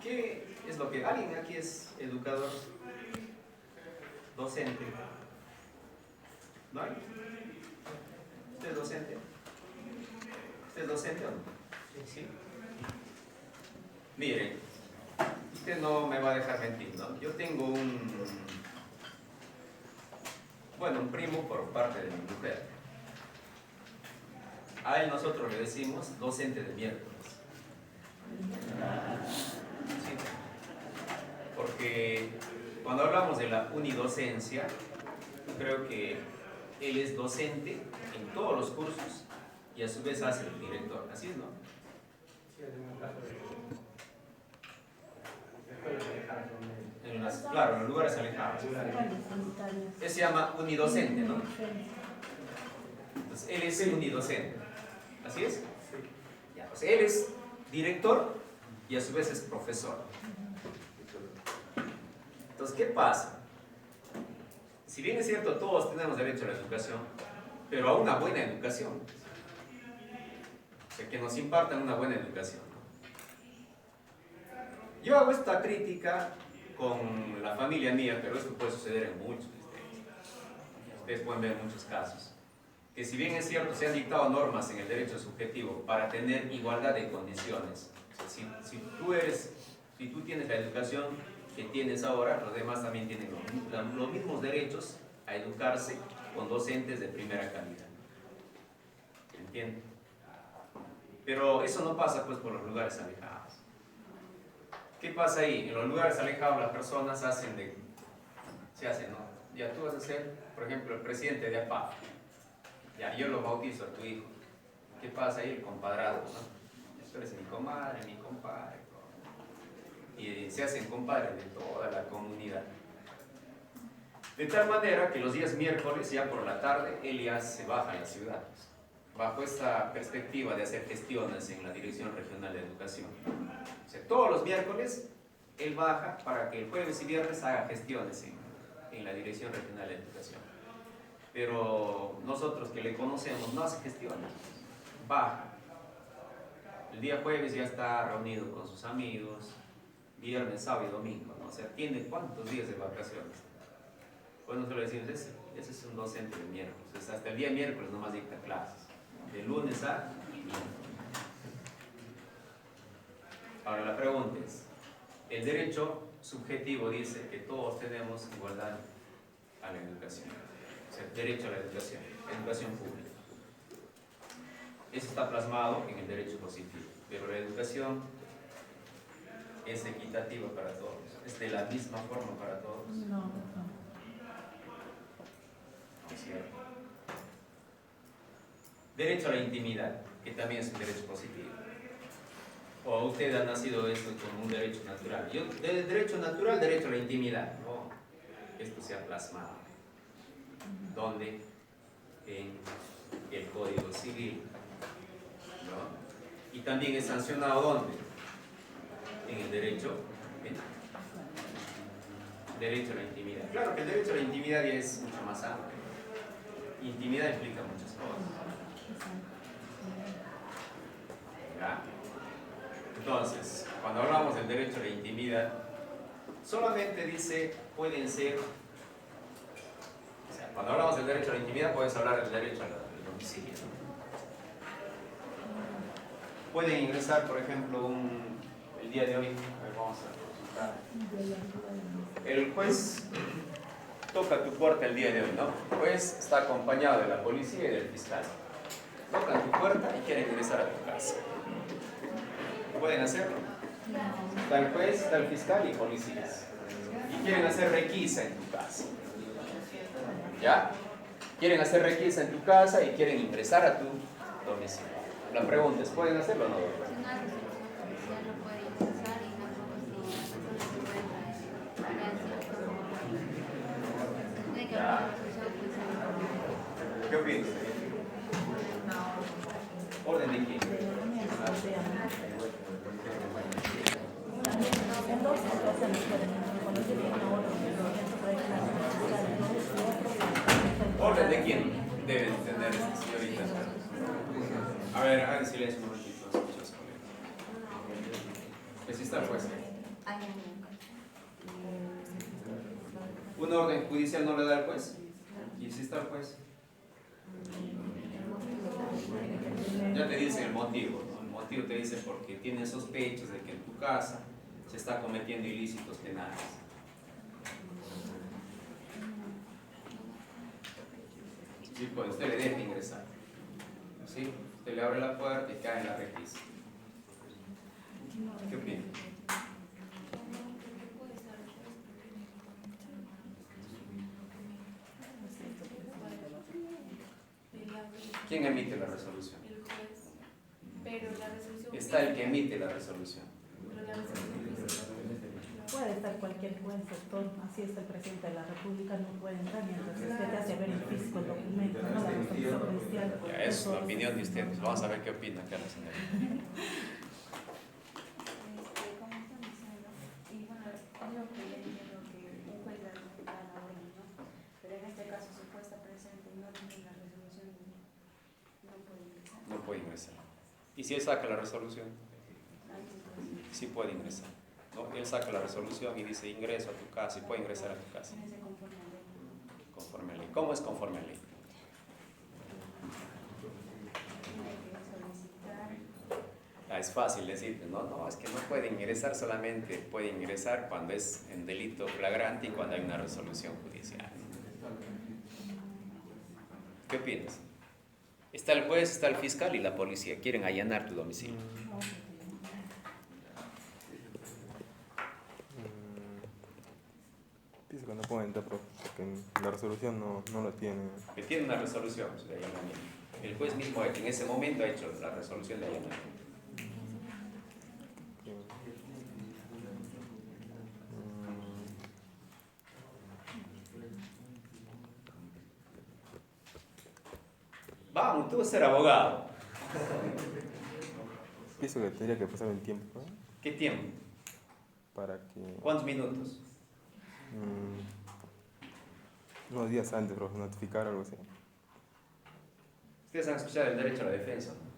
¿Qué es lo que... ¿Alguien aquí es educador? ¿Docente? ¿No hay? ¿Usted es docente? ¿Usted es docente o no? Sí. Miren, usted no me va a dejar mentir, ¿no? Yo tengo un primo por parte de mi mujer. A él nosotros le decimos docente de miércoles. Sí. Porque cuando hablamos de la unidocencia, creo que él es docente en todos los cursos y a su vez hace el director. Así es, ¿no? Sí, es un caso de escuelas alejadas, Claro, en los lugares alejados. Eso se llama unidocente, ¿no? Entonces, él es unidocente. ¿Así es? Ya, pues él es director y a su vez es profesor. Entonces, ¿qué pasa? Si bien es cierto, todos tenemos derecho a la educación, pero a una buena educación. O sea, que nos impartan una buena educación. Yo hago esta crítica con la familia mía, pero esto puede suceder en muchos. Ustedes pueden ver muchos casos. Que si bien es cierto, se han dictado normas en el derecho subjetivo para tener igualdad de condiciones. O sea, si tú tienes la educación que tienes ahora, los demás también tienen los mismos derechos a educarse con docentes de primera calidad. ¿Entienden? Pero eso no pasa pues por los lugares alejados. ¿Qué pasa ahí? En los lugares alejados las personas se hacen, ¿no? Ya tú vas a ser, por ejemplo, el presidente de APAF. Ya, yo lo bautizo a tu hijo. ¿Qué pasa ahí? El compadrado, ¿no? Esto es mi comadre, mi compadre. Y se hacen compadres de toda la comunidad. De tal manera que los días miércoles, ya por la tarde, él ya se baja a la ciudad. Bajo esta perspectiva de hacer gestiones en la Dirección Regional de Educación. O sea, todos los miércoles, él baja para que el jueves y viernes haga gestiones en la Dirección Regional de Educación. Pero nosotros que le conocemos no hace gestiones, baja. El día jueves ya está reunido con sus amigos, viernes, sábado y domingo, ¿no? O sea, tiene ¿cuántos días de vacaciones? Pues nosotros le decimos, ese es un docente de miércoles, o sea, hasta el día miércoles nomás dicta clases, de lunes a miércoles. Ahora la pregunta es, el derecho subjetivo dice que todos tenemos igualdad a la educación. O sea, derecho a la educación pública. Eso está plasmado en el derecho positivo, pero la educación es equitativa para todos, es de la misma forma para todos. No. No es cierto. Derecho a la intimidad, que también es un derecho positivo. O usted ha nacido esto como un derecho natural. Yo, de derecho natural, derecho a la intimidad. No, esto se ha plasmado. ¿Dónde? En el Código Civil, ¿no? Y también es sancionado ¿dónde? En el derecho penal. Derecho a la intimidad. Claro que el derecho a la intimidad ya es mucho más amplio. Intimidad implica muchas cosas. ¿Ya? Entonces, cuando hablamos del derecho a la intimidad, solamente dice pueden ser. Cuando hablamos del derecho a la intimidad, puedes hablar del derecho al domicilio. Pueden ingresar, por ejemplo, el día de hoy, a ver, vamos a consultar. El juez toca tu puerta el día de hoy, ¿no? El juez está acompañado de la policía y del fiscal. Tocan tu puerta y quieren ingresar a tu casa. ¿Pueden hacerlo? Está el juez, está el fiscal y policías. Y quieren hacer requisa en tu casa. ¿Ya? Quieren hacer requisa en tu casa y quieren ingresar a tu domicilio. La pregunta es, ¿pueden hacerlo o no? ¿Ya? ¿Qué opinas? ¿Orden de quién? ¿Orden de quién debe tener esta señorita? A ver, hagan silencio un momentito, escuchas, colegas. Que sí está el juez. ¿Un orden judicial no le da al juez? ¿Y si está el juez? Ya te dice el motivo, ¿no? El motivo te dice porque tienen sospechas de que en tu casa se está cometiendo ilícitos penales. Sí, pues usted le deja ingresar. ¿Sí? Usted le abre la puerta y cae en la requisa. ¿Qué opina? ¿Quién emite la resolución? El juez. Pero la resolución. Está el que emite la resolución. Pero la resolución. Puede estar cualquier juez, doctor, así está el presidente de la República, no puede entrar mientras usted hace ver el físico el documento, no la resolución judicial. Ya, es la opinión de ustedes. Vamos a ver qué opina acá la señora. Como están diciendo, y bueno, creo que ya entiendo que un juez da la orden, ¿no? Pero en este caso, si puede estar presente y no tiene la resolución, no puede ingresar. No puede ingresar. ¿Y si él saca la resolución? Ahí sí puede. Sí puede ingresar. ¿No? Él saca la resolución y dice ingreso a tu casa y puede ingresar a tu casa. Tiene que ser conforme a la ley. Conforme a ley. ¿Cómo es conforme a ley? Tiene que solicitar. Es fácil decirte, no, es que no puede ingresar, solamente puede ingresar cuando es en delito flagrante y cuando hay una resolución judicial. ¿Qué opinas? Está el juez, está el fiscal y la policía, quieren allanar tu domicilio. Pienso que no pueden entrar porque la resolución no lo tiene. Que tiene una resolución de allanamiento. El juez mismo en ese momento ha hecho la resolución de allanamiento. Vamos, tú vas a ser abogado. Pienso que tendría que pasar el tiempo, ¿no? ¿Qué tiempo? Para que... ¿Cuántos minutos? Unos días antes, pero notificar o algo así. Ustedes han escuchado el derecho a la defensa, ¿no?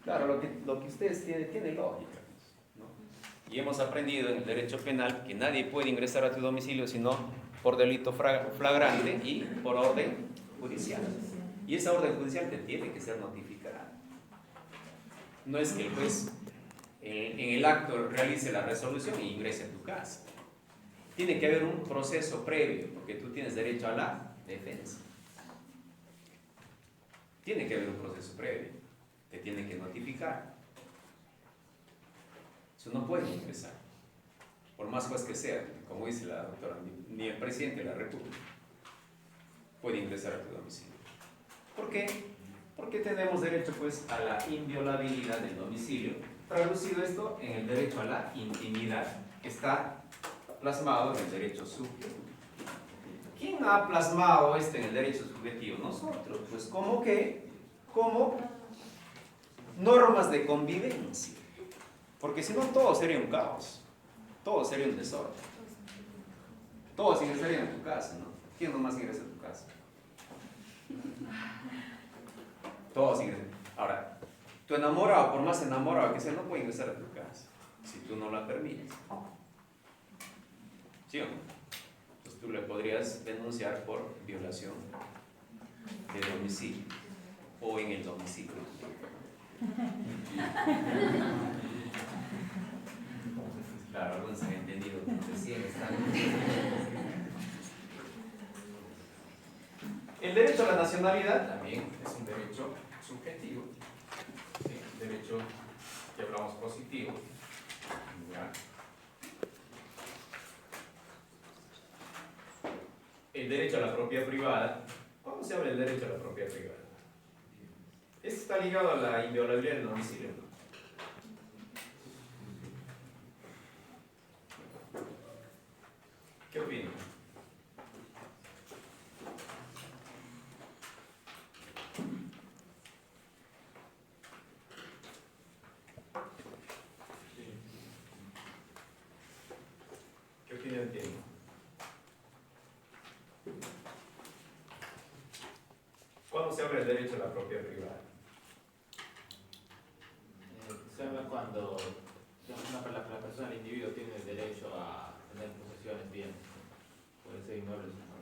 Claro, lo que ustedes tiene lógica, ¿no? Y hemos aprendido en el derecho penal que nadie puede ingresar a tu domicilio sino por delito flagrante y por orden judicial. Y esa orden judicial te tiene que ser notificada. No es que el juez en el acto realice la resolución y ingrese a tu casa. Tiene que haber un proceso previo, porque tú tienes derecho a la defensa. Tiene que haber un proceso previo, te tiene que notificar. Eso no puede ingresar, por más juez que sea, como dice la doctora, ni el presidente de la República puede ingresar a tu domicilio. ¿Por qué? Porque tenemos derecho pues a la inviolabilidad del domicilio, traducido esto en el derecho a la intimidad, que está plasmado en el derecho subjetivo. ¿Quién ha plasmado esto en el derecho subjetivo? Nosotros, pues ¿cómo qué? Como normas de convivencia, porque si no todo sería un caos, todo sería un desorden. Todos ingresarían a tu casa, ¿no? ¿Quién nomás ingresa a tu casa? Todos ingresan. Ahora, tu enamorado, por más enamorado que sea, no puede ingresar a tu casa si tú no la permites. ¿Sí o no? Entonces tú le podrías denunciar por violación de domicilio o en el domicilio. Claro, algunos han entendido que recién están. El derecho a la nacionalidad también es un derecho subjetivo, ¿sí? Derecho que hablamos positivo. ¿Ya? El derecho a la propiedad privada. ¿Cómo se habla del derecho a la propiedad privada? Esto está ligado a la inviolabilidad del domicilio, ¿no? ¿Qué opinan? ¿Qué opinión tienen? ¿Cuándo se habla del derecho a la propiedad privada? Se habla cuando la persona, el individuo, tiene el derecho a tener posesiones, bienes, puede ser inmuebles o no.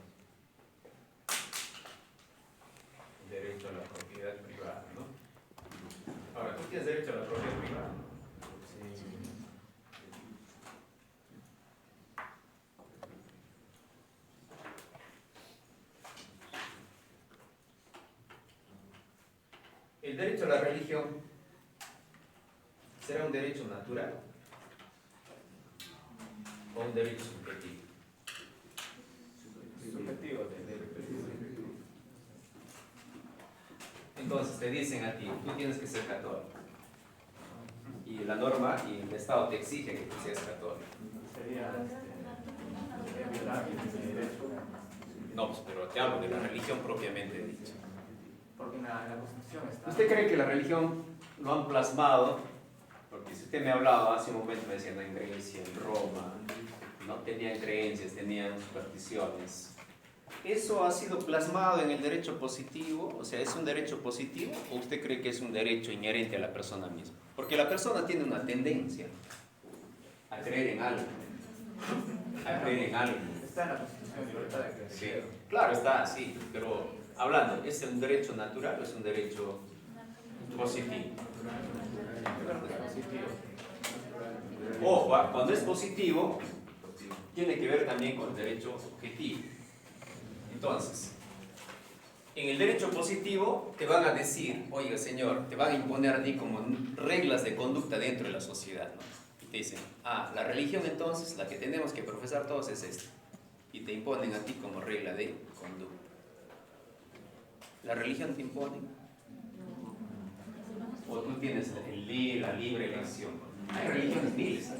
El derecho a la propiedad privada, ¿no? Ahora, ¿tú tienes derecho a la propiedad privada? Sí. ¿El derecho a la religión será un derecho natural o un derecho subjetivo? Subjetivo. Entonces te dicen a ti, tú tienes que ser católico. Y la norma y el Estado te exige que tú seas católico. Sería violar ese derecho. No, pues, pero te hablo de la religión propiamente dicha. Porque en la Constitución está. ¿Usted cree que la religión lo han plasmado? Porque si usted me hablaba hace un momento, me decía, en Grecia, en Roma, no tenían creencias, tenían supersticiones. ¿Eso ha sido plasmado en el derecho positivo? O sea, ¿es un derecho positivo o usted cree que es un derecho inherente a la persona misma? Porque la persona tiene una tendencia a creer en algo. A creer en algo. Está en la Constitución, libertad de creación. Sí, claro, está, sí, pero hablando, ¿es un derecho natural o es un derecho positivo? Ojo, cuando es positivo, tiene que ver también con el derecho objetivo. Entonces, en el derecho positivo te van a decir, oiga señor, te van a imponer a ti como reglas de conducta dentro de la sociedad, ¿no? Y te dicen, la religión entonces, la que tenemos que profesar todos es esta. Y te imponen a ti como regla de conducta. ¿La religión te impone? ¿O tú tienes la libre elección? Hay religiones miles.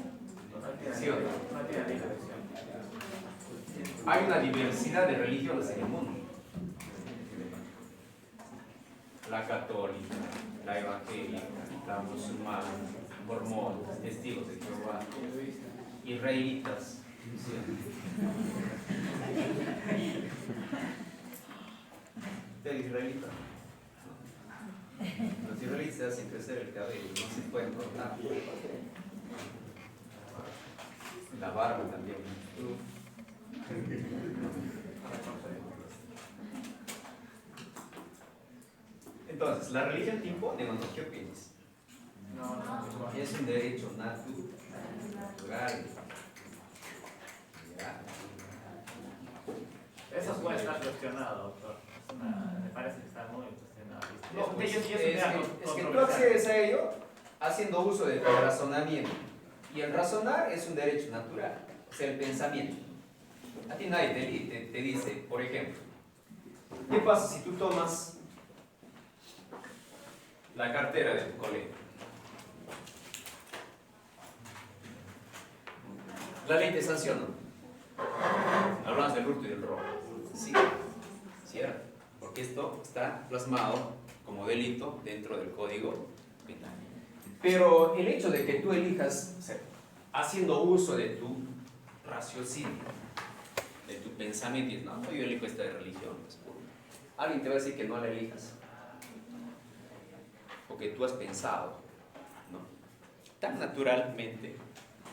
¿Sí o no? No tiene libre elección. Hay una diversidad de religiones en el mundo. La católica, la evangélica, la musulmana, mormones, testigos de Jehová, israelitas. ¿Usted es israelita? Los israelitas hacen crecer el cabello, no se pueden cortar. La barba también. Entonces, ¿la religión te impone o no? ¿Qué opinas? No. Es un derecho natural. Ya. Eso puede estar cuestionado, doctor. Me parece que está muy cuestionado. No, pues, Yo es que tú accedes a ello haciendo uso de tu razonamiento. Y el razonar es un derecho natural, o sea, el pensamiento. A ti nadie te dice, por ejemplo, ¿qué pasa si tú tomas la cartera de tu colega? La ley te sanciona. Hablamos del hurto y del robo. Sí, cierto. Porque esto está plasmado como delito dentro del Código Penal. Pero el hecho de que tú elijas, o sea, haciendo uso de tu raciocinio, de tu pensamiento, y no, yo elijo esta religión. Alguien te va a decir que no la elijas. Porque tú has pensado, ¿no? Tan naturalmente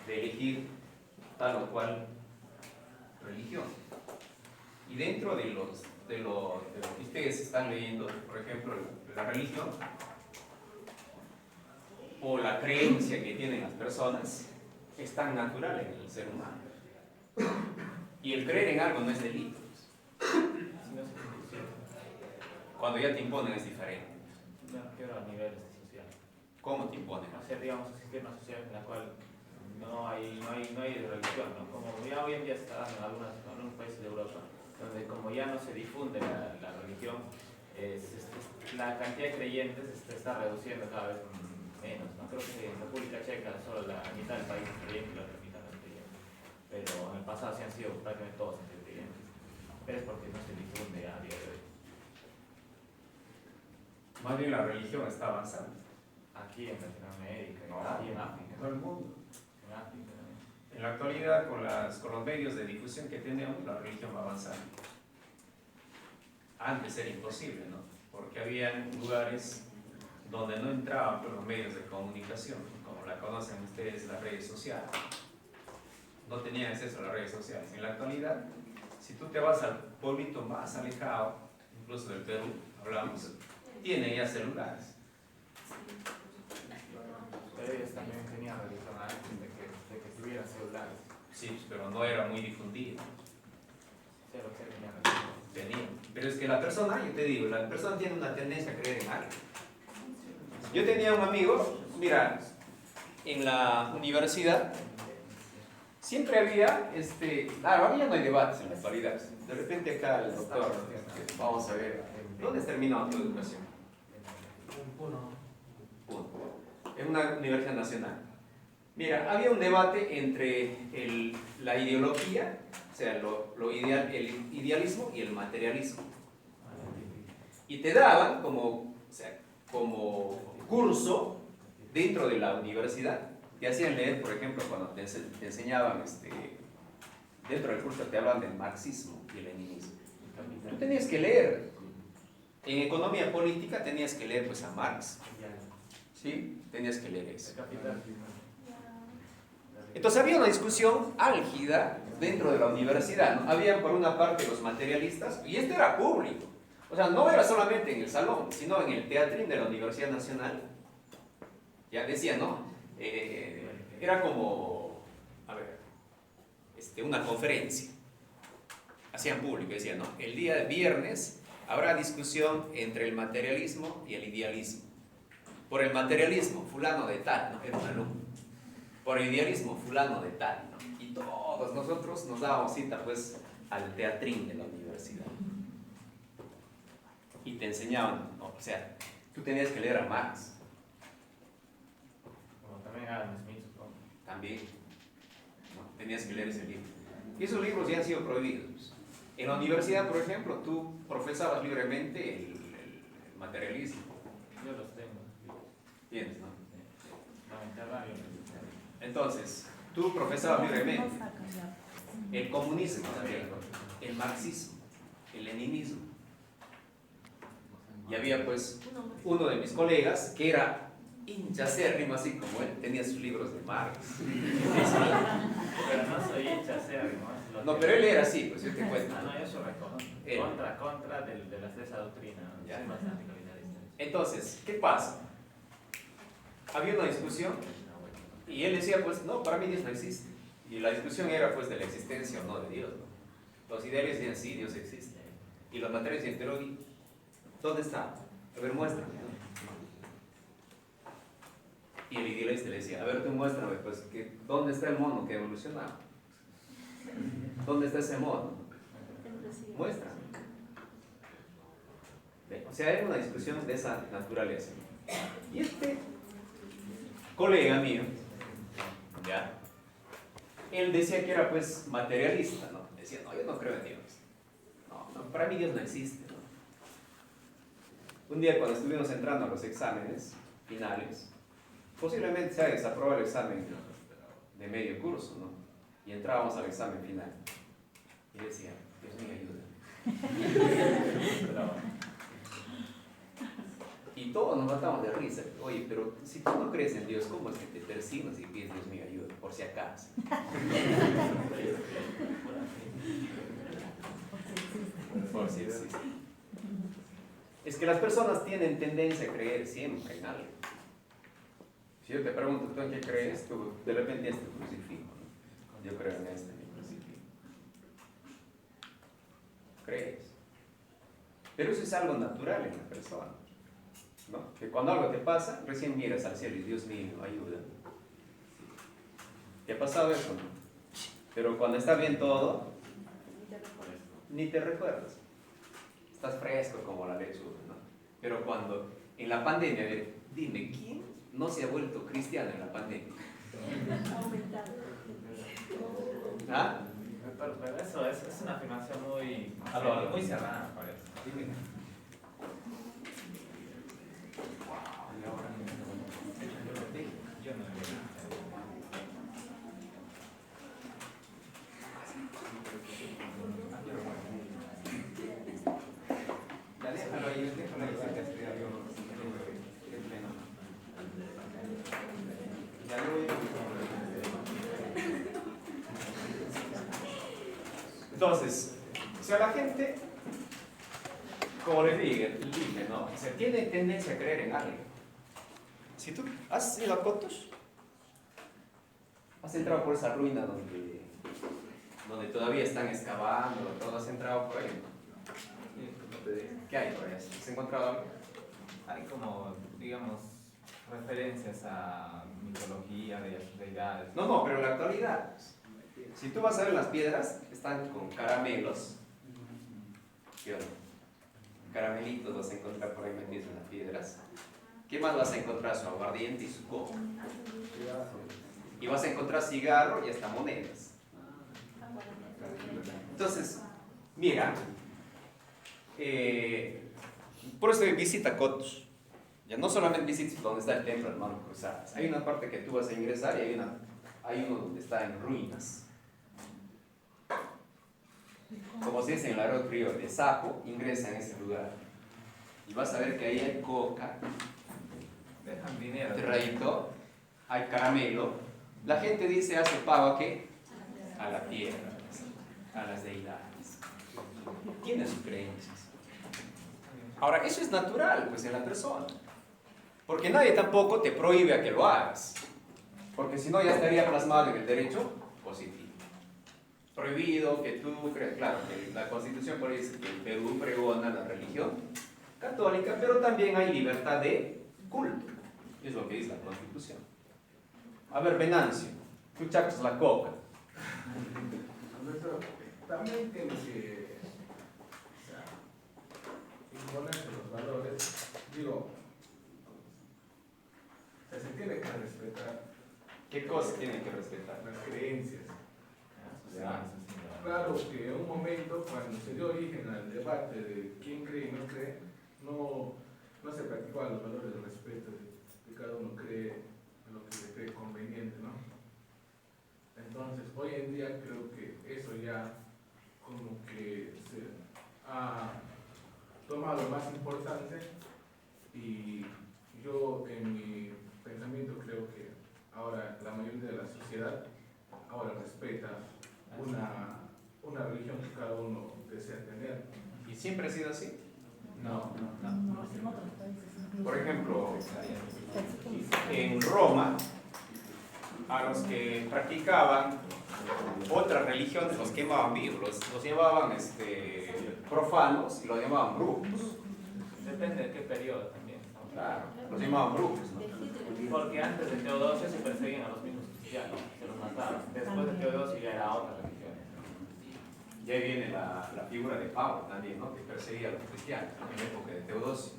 de elegir tal o cual religión. Y dentro de lo que ustedes están leyendo, por ejemplo, la religión o la creencia que tienen las personas es tan natural en el ser humano. Y el creer en algo no es delito. Cuando ya te imponen es diferente. Me refiero a niveles social. ¿Cómo te imponen? O sea, digamos, existir una sociedad en la cual no hay religión, ¿no? Como ya hoy en día se está dando en algunos países de Europa, donde como ya no se difunde la religión, la cantidad de creyentes está reduciendo cada vez menos, ¿no? Creo que en República Checa solo la mitad del país es creyente y la otra mitad no es creyente. Pero en el pasado sí han sido prácticamente todos creyentes. Pero es porque no se difunde a día de hoy. Más bien la religión está avanzando. Aquí en Latinoamérica, No, y en África. en todo el mundo. En África también. En la actualidad, con los medios de difusión que tenemos, la religión va avanzando. Antes era imposible, ¿no? Porque había lugares donde no entraban por los medios de comunicación, como la conocen ustedes, las redes sociales. No tenían acceso a las redes sociales. En la actualidad, si tú te vas al pueblito más alejado, incluso del Perú, hablamos, tienen ya celulares. Pero ellos también tenían religión antes de que tuvieran celulares. Sí, pero no era muy difundido. Pero que tenían religión. Tenían. Pero es que la persona, yo te digo, la persona tiene una tendencia a creer en algo. Yo tenía un amigo, mira, en la universidad siempre había, claro, ahora ya no hay debates en la actualidad. De repente acá el doctor, vamos a ver, ¿dónde has terminado tu educación? Puno. En una universidad nacional. Mira, había un debate entre la ideología, o sea, el idealismo y el materialismo. Y te daban como curso dentro de la universidad. Te hacían leer, por ejemplo, cuando te enseñaban, dentro del curso te hablan del marxismo y el leninismo. Tú tenías que leer. En economía política tenías que leer pues a Marx. ¿Sí? Tenías que leer eso. Entonces había una discusión álgida dentro de la universidad, ¿no? Había por una parte los materialistas, y esto era público. O sea, no era solamente en el salón, sino en el teatrín de la Universidad Nacional. Ya decía, ¿no? Era como, a ver, una conferencia. Hacían público, decían, ¿no? El día de viernes habrá discusión entre el materialismo y el idealismo. Por el materialismo, fulano de tal, ¿no? Era un alumno. Por el idealismo, fulano de tal, ¿no? Y todos nosotros nos dábamos cita, pues, al teatrín de la universidad. Y te enseñaban, ¿no? O sea, tú tenías que leer a Marx. Como también Adam Smith, supongo. También, ¿no? Tenías que leer ese libro. Y esos libros ya han sido prohibidos. En la universidad, por ejemplo, tú profesabas libremente el materialismo. Yo los tengo. ¿Tienes, no? No, entonces, tú profesabas libremente el comunismo también, el marxismo, el leninismo. Y había pues uno de mis colegas que era hincha acérrimo, así como él, tenía sus libros de Marx. Pero no soy hincha acérrimo. No, pero él era así, pues yo te cuento. No, yo soy contra de esa doctrina. Ya. Soy bastante capitalista. Entonces, ¿qué pasa? Había una discusión y él decía, pues, no, para mí Dios no existe. Y la discusión era, pues, de la existencia o no de Dios, ¿no? Los ideales decían, sí, Dios existe. Y los materiales decían, pero ¿dónde está? A ver, muéstrame, ¿no? Y el idealista le decía, a ver, tú muéstrame, pues, ¿dónde está el mono que evolucionaba? ¿Dónde está ese mono? Muéstrame. O sea, era una discusión de esa naturaleza. Y este colega mío, ¿ya? Él decía que era pues materialista, ¿no? Decía, no, yo no creo en Dios. No, para mí Dios no existe, ¿no? Un día cuando estuvimos entrando a los exámenes finales, posiblemente se haya desaprobado el examen de medio curso, ¿no? Y entrábamos al examen final. Y decía, Dios me ayuda. Y todos nos matamos de risa. Oye, pero si tú no crees en Dios, ¿cómo es que te persignas y pides Dios mío ayuda? Por si acaso. Por si existe. Es que las personas tienen tendencia a creer siempre en algo. Si yo te pregunto, ¿tú en qué crees? Tú de repente este crucifijo, ¿no? Yo creo en mi crucifijo. ¿Crees? Pero eso es algo natural en la persona, ¿no? Que cuando algo te pasa, recién miras al cielo y Dios mío, ayuda. ¿Te ha pasado eso? No? Pero cuando está bien todo, ni te recuerdas. Estás fresco como la lechuga, ¿no? Pero cuando, en la pandemia, a ver, dime, ¿quién no se ha vuelto cristiano en la pandemia? ¿Ah? Pero eso es una afirmación muy cerrada, parece. Dime. Entonces, o sea, la gente, como les dije, ¿no? O sea, tiene tendencia a creer en algo. Si tú has ido a Cotos, has entrado por esa ruina donde todavía están excavando, todo, has entrado por ahí, ¿no? ¿Qué hay por ahí? ¿Has encontrado algo? Hay como, digamos, referencias a mitología, deidades. No, pero en la actualidad, pues, si tú vas a ver las piedras, están con caramelos. ¿Qué onda? Caramelitos vas a encontrar por ahí metidos en las piedras. ¿Qué más vas a encontrar? Su aguardiente y su coco. Y vas a encontrar cigarro y hasta monedas. Entonces, mira, por eso visita Cotos. Ya no solamente visites donde está el templo, hermano Cruzadas. Hay una parte que tú vas a ingresar y hay uno donde está en ruinas. Como se dice en el río de Sapo, ingresa en ese lugar. Y vas a ver que ahí hay coca, Dejan dinero. terradito, hay caramelo. La gente dice, hace pago a qué? A la tierra, a las deidades. Tiene sus creencias. Ahora, eso es natural, pues, en la persona. Porque nadie tampoco te prohíbe a que lo hagas. Porque si no, ya estaría plasmado en el derecho positivo. Prohibido que tú creas, claro, que la Constitución por ahí dice que el Perú pregona la religión católica, pero también hay libertad de culto. Es lo que dice la Constitución. A ver, Venancio, tú chacas la coca. También tiene que imponerse los valores. Digo, se tiene que respetar. ¿Qué cosas tienen que respetar? Las creencias. Claro que en un momento, cuando se dio origen al debate de quién cree y no cree, no se practicaban los valores de respeto, de cada uno cree lo que se cree conveniente, ¿no? Entonces, hoy en día creo que eso ya como que se ha tomado más importante, y yo en mi pensamiento creo que ahora la mayoría de la sociedad ahora respeta una religión que cada uno desea tener. ¿Y siempre ha sido así? No. Por ejemplo, en Roma, a los que practicaban otras religiones los quemaban vivos, los llamaban profanos y los llamaban brujos. Depende de qué periodo también. Claro, los llamaban brujos, ¿no? Porque antes de Teodosio se perseguían a los mismos cristianos, se los mataban. Después de Teodosio ya era otra religión. Y ahí viene la figura de Pablo también, ¿no? Que perseguía a los cristianos en la época de Teodosio.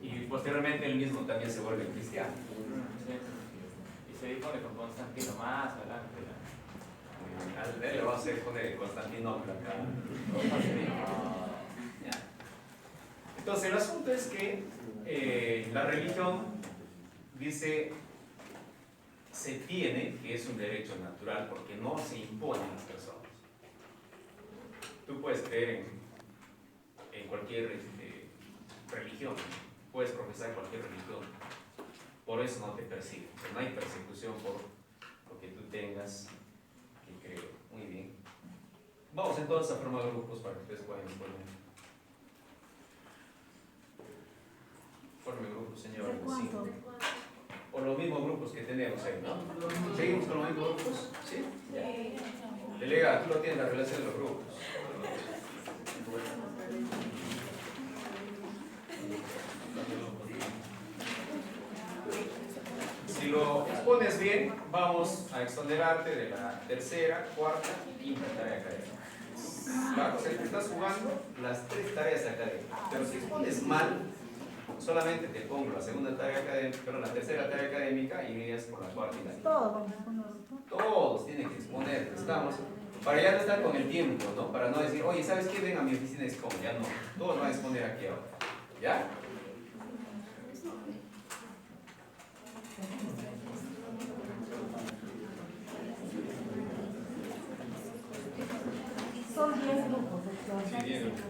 Y posteriormente él mismo también se vuelve cristiano. Y se dispone con Constantino más adelante. Él le va a hacer poner Constantinopla acá. Entonces el asunto es que la religión dice se tiene, que es un derecho natural, porque no se impone a las personas. Tú puedes creer en cualquier religión, puedes profesar cualquier religión, por eso no te persiguen. O sea, no hay persecución por lo que tú tengas que creer. Muy bien. Vamos entonces a formar grupos para que ustedes puedan exponer. Forme grupos, señor. ¿Cuánto? O los mismos grupos que tenemos ahí, ¿no? ¿Seguimos con los mismos grupos? ¿Sí? Delegado, tú lo tienes la relación de los grupos. Si lo expones bien, vamos a exonerarte de la tercera, cuarta y quinta tarea académica. Claro, o sea, te estás jugando las 3 tareas académicas. Pero si expones mal, solamente te pongo la segunda tarea académica, pero la tercera tarea académica y irías por la cuarta y la quinta. Todos tienen que exponer, estamos, para ya no estar con el tiempo, ¿no? Para no decir, oye, ¿sabes qué? Ven a mi oficina y expone, ya no, todos van a exponer aquí ahora, ¿ya? Son 10 grupos. Sí, 10 grupos.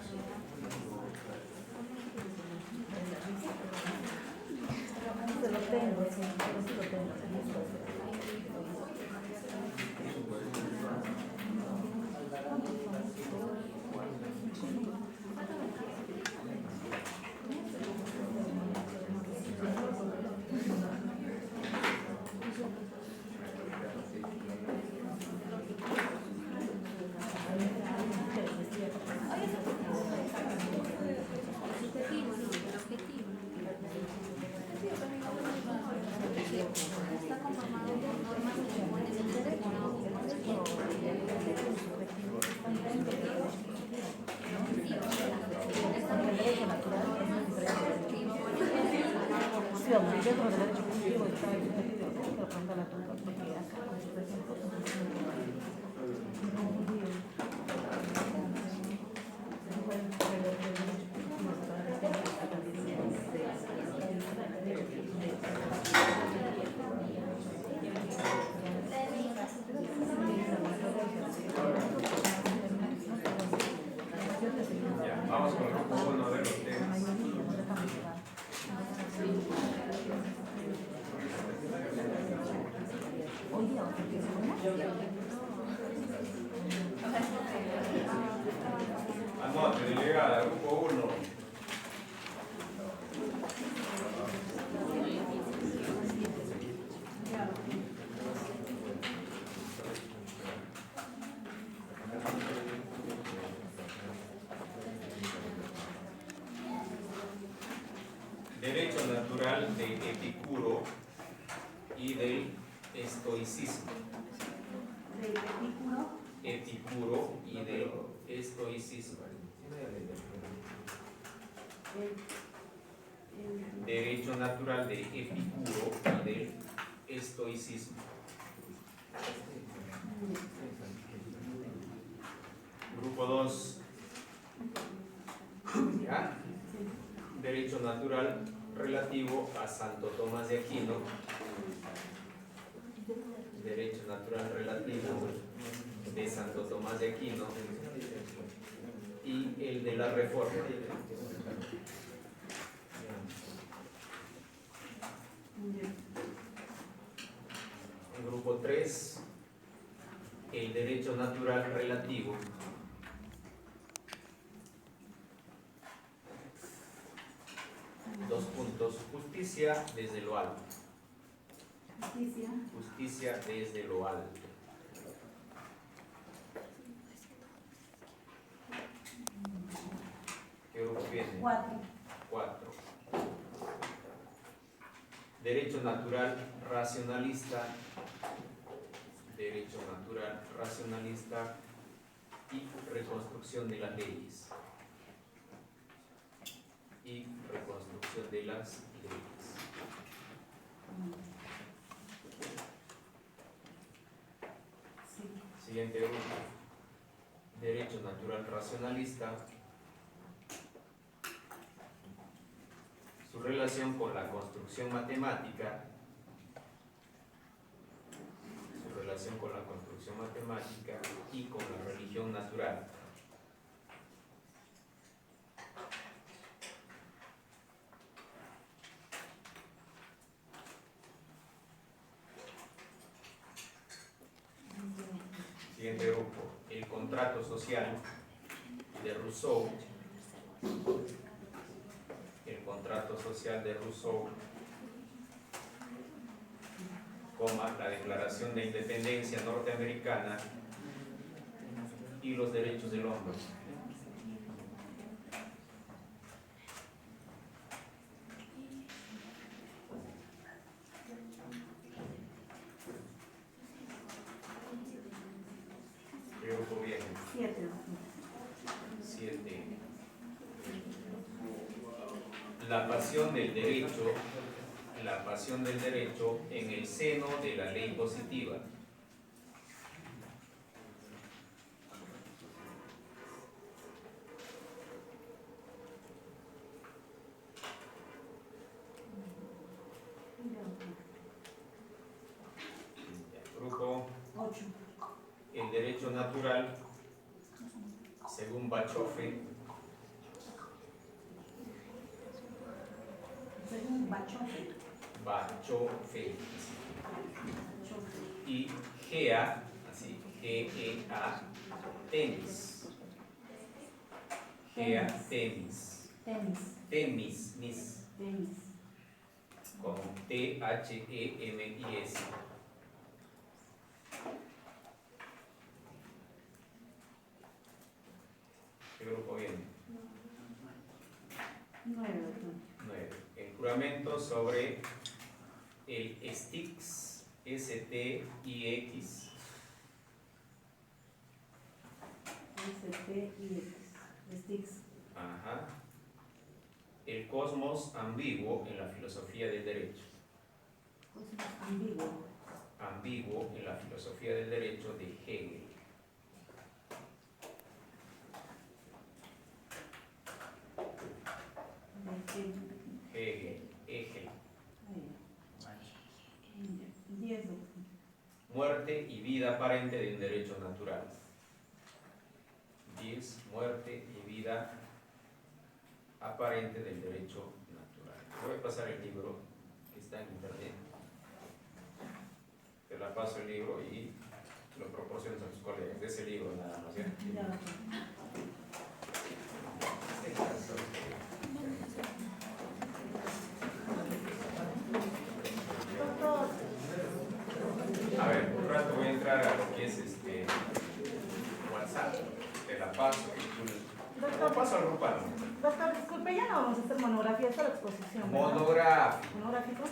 Se lo tengo, sí, pero sí lo tengo. El objetivo, ¿no? El objetivo. confusión. Dentro del derecho positivo está el derecho de la pregunta la tumba, porque acá, por ejemplo, me confundí. Ya, vamos con el grupo 1 de los temas. Anote, delegada, grupo 1. Derecho natural de Epicuro y del estoicismo. Epicuro y del estoicismo. Derecho natural de Epicuro y del estoicismo. Grupo 2. ¿Ya? Derecho natural relativo a Santo Tomás de Aquino. Derecho natural relativo de Santo Tomás de Aquino y el de la Reforma. En grupo 3, el derecho natural relativo dos puntos, justicia desde lo alto. Justicia desde lo alto. ¿Qué grupo viene? 4. Derecho natural racionalista. Derecho natural racionalista y reconstrucción de las leyes. Y reconstrucción de las leyes. Siguiente grupo. Derecho natural racionalista. Su relación con la construcción matemática. Su relación con la construcción matemática y con la religión natural. Siguiente grupo, el contrato social de Rousseau. El contrato social de Rousseau, la Declaración de Independencia Norteamericana y los derechos del hombre. ¿Qué grupo viene? 7. La pasión del derecho en el seno de la ley positiva. Grupo 8. El derecho natural según Bachofe. Según Bachofe. Y Gea, así, G-E-A, temis. Gea, temis. Temis. Con T-H-E-M-I-S. ¿Qué grupo viene? 9. El juramento sobre el STIX, S-T-I-X. STIX. Ajá. El cosmos ambiguo en la filosofía del derecho. Cosmos ambiguo. Ambiguo en la filosofía del derecho de Hegel. Hegel. Muerte y vida aparente de un derecho natural. 10. Muerte y vida aparente del derecho natural. Voy a pasar el libro que está en internet. Te la paso el libro y lo proporcionas a tus colegas. De ese libro nada más. ¿Ya? A ver, un rato voy a entrar a lo que es WhatsApp. Te la paso y tú la paso al grupal. Doctor, disculpe, ya no vamos a hacer monografías para la exposición, ¿verdad? Monográfico. ¿Monográfico?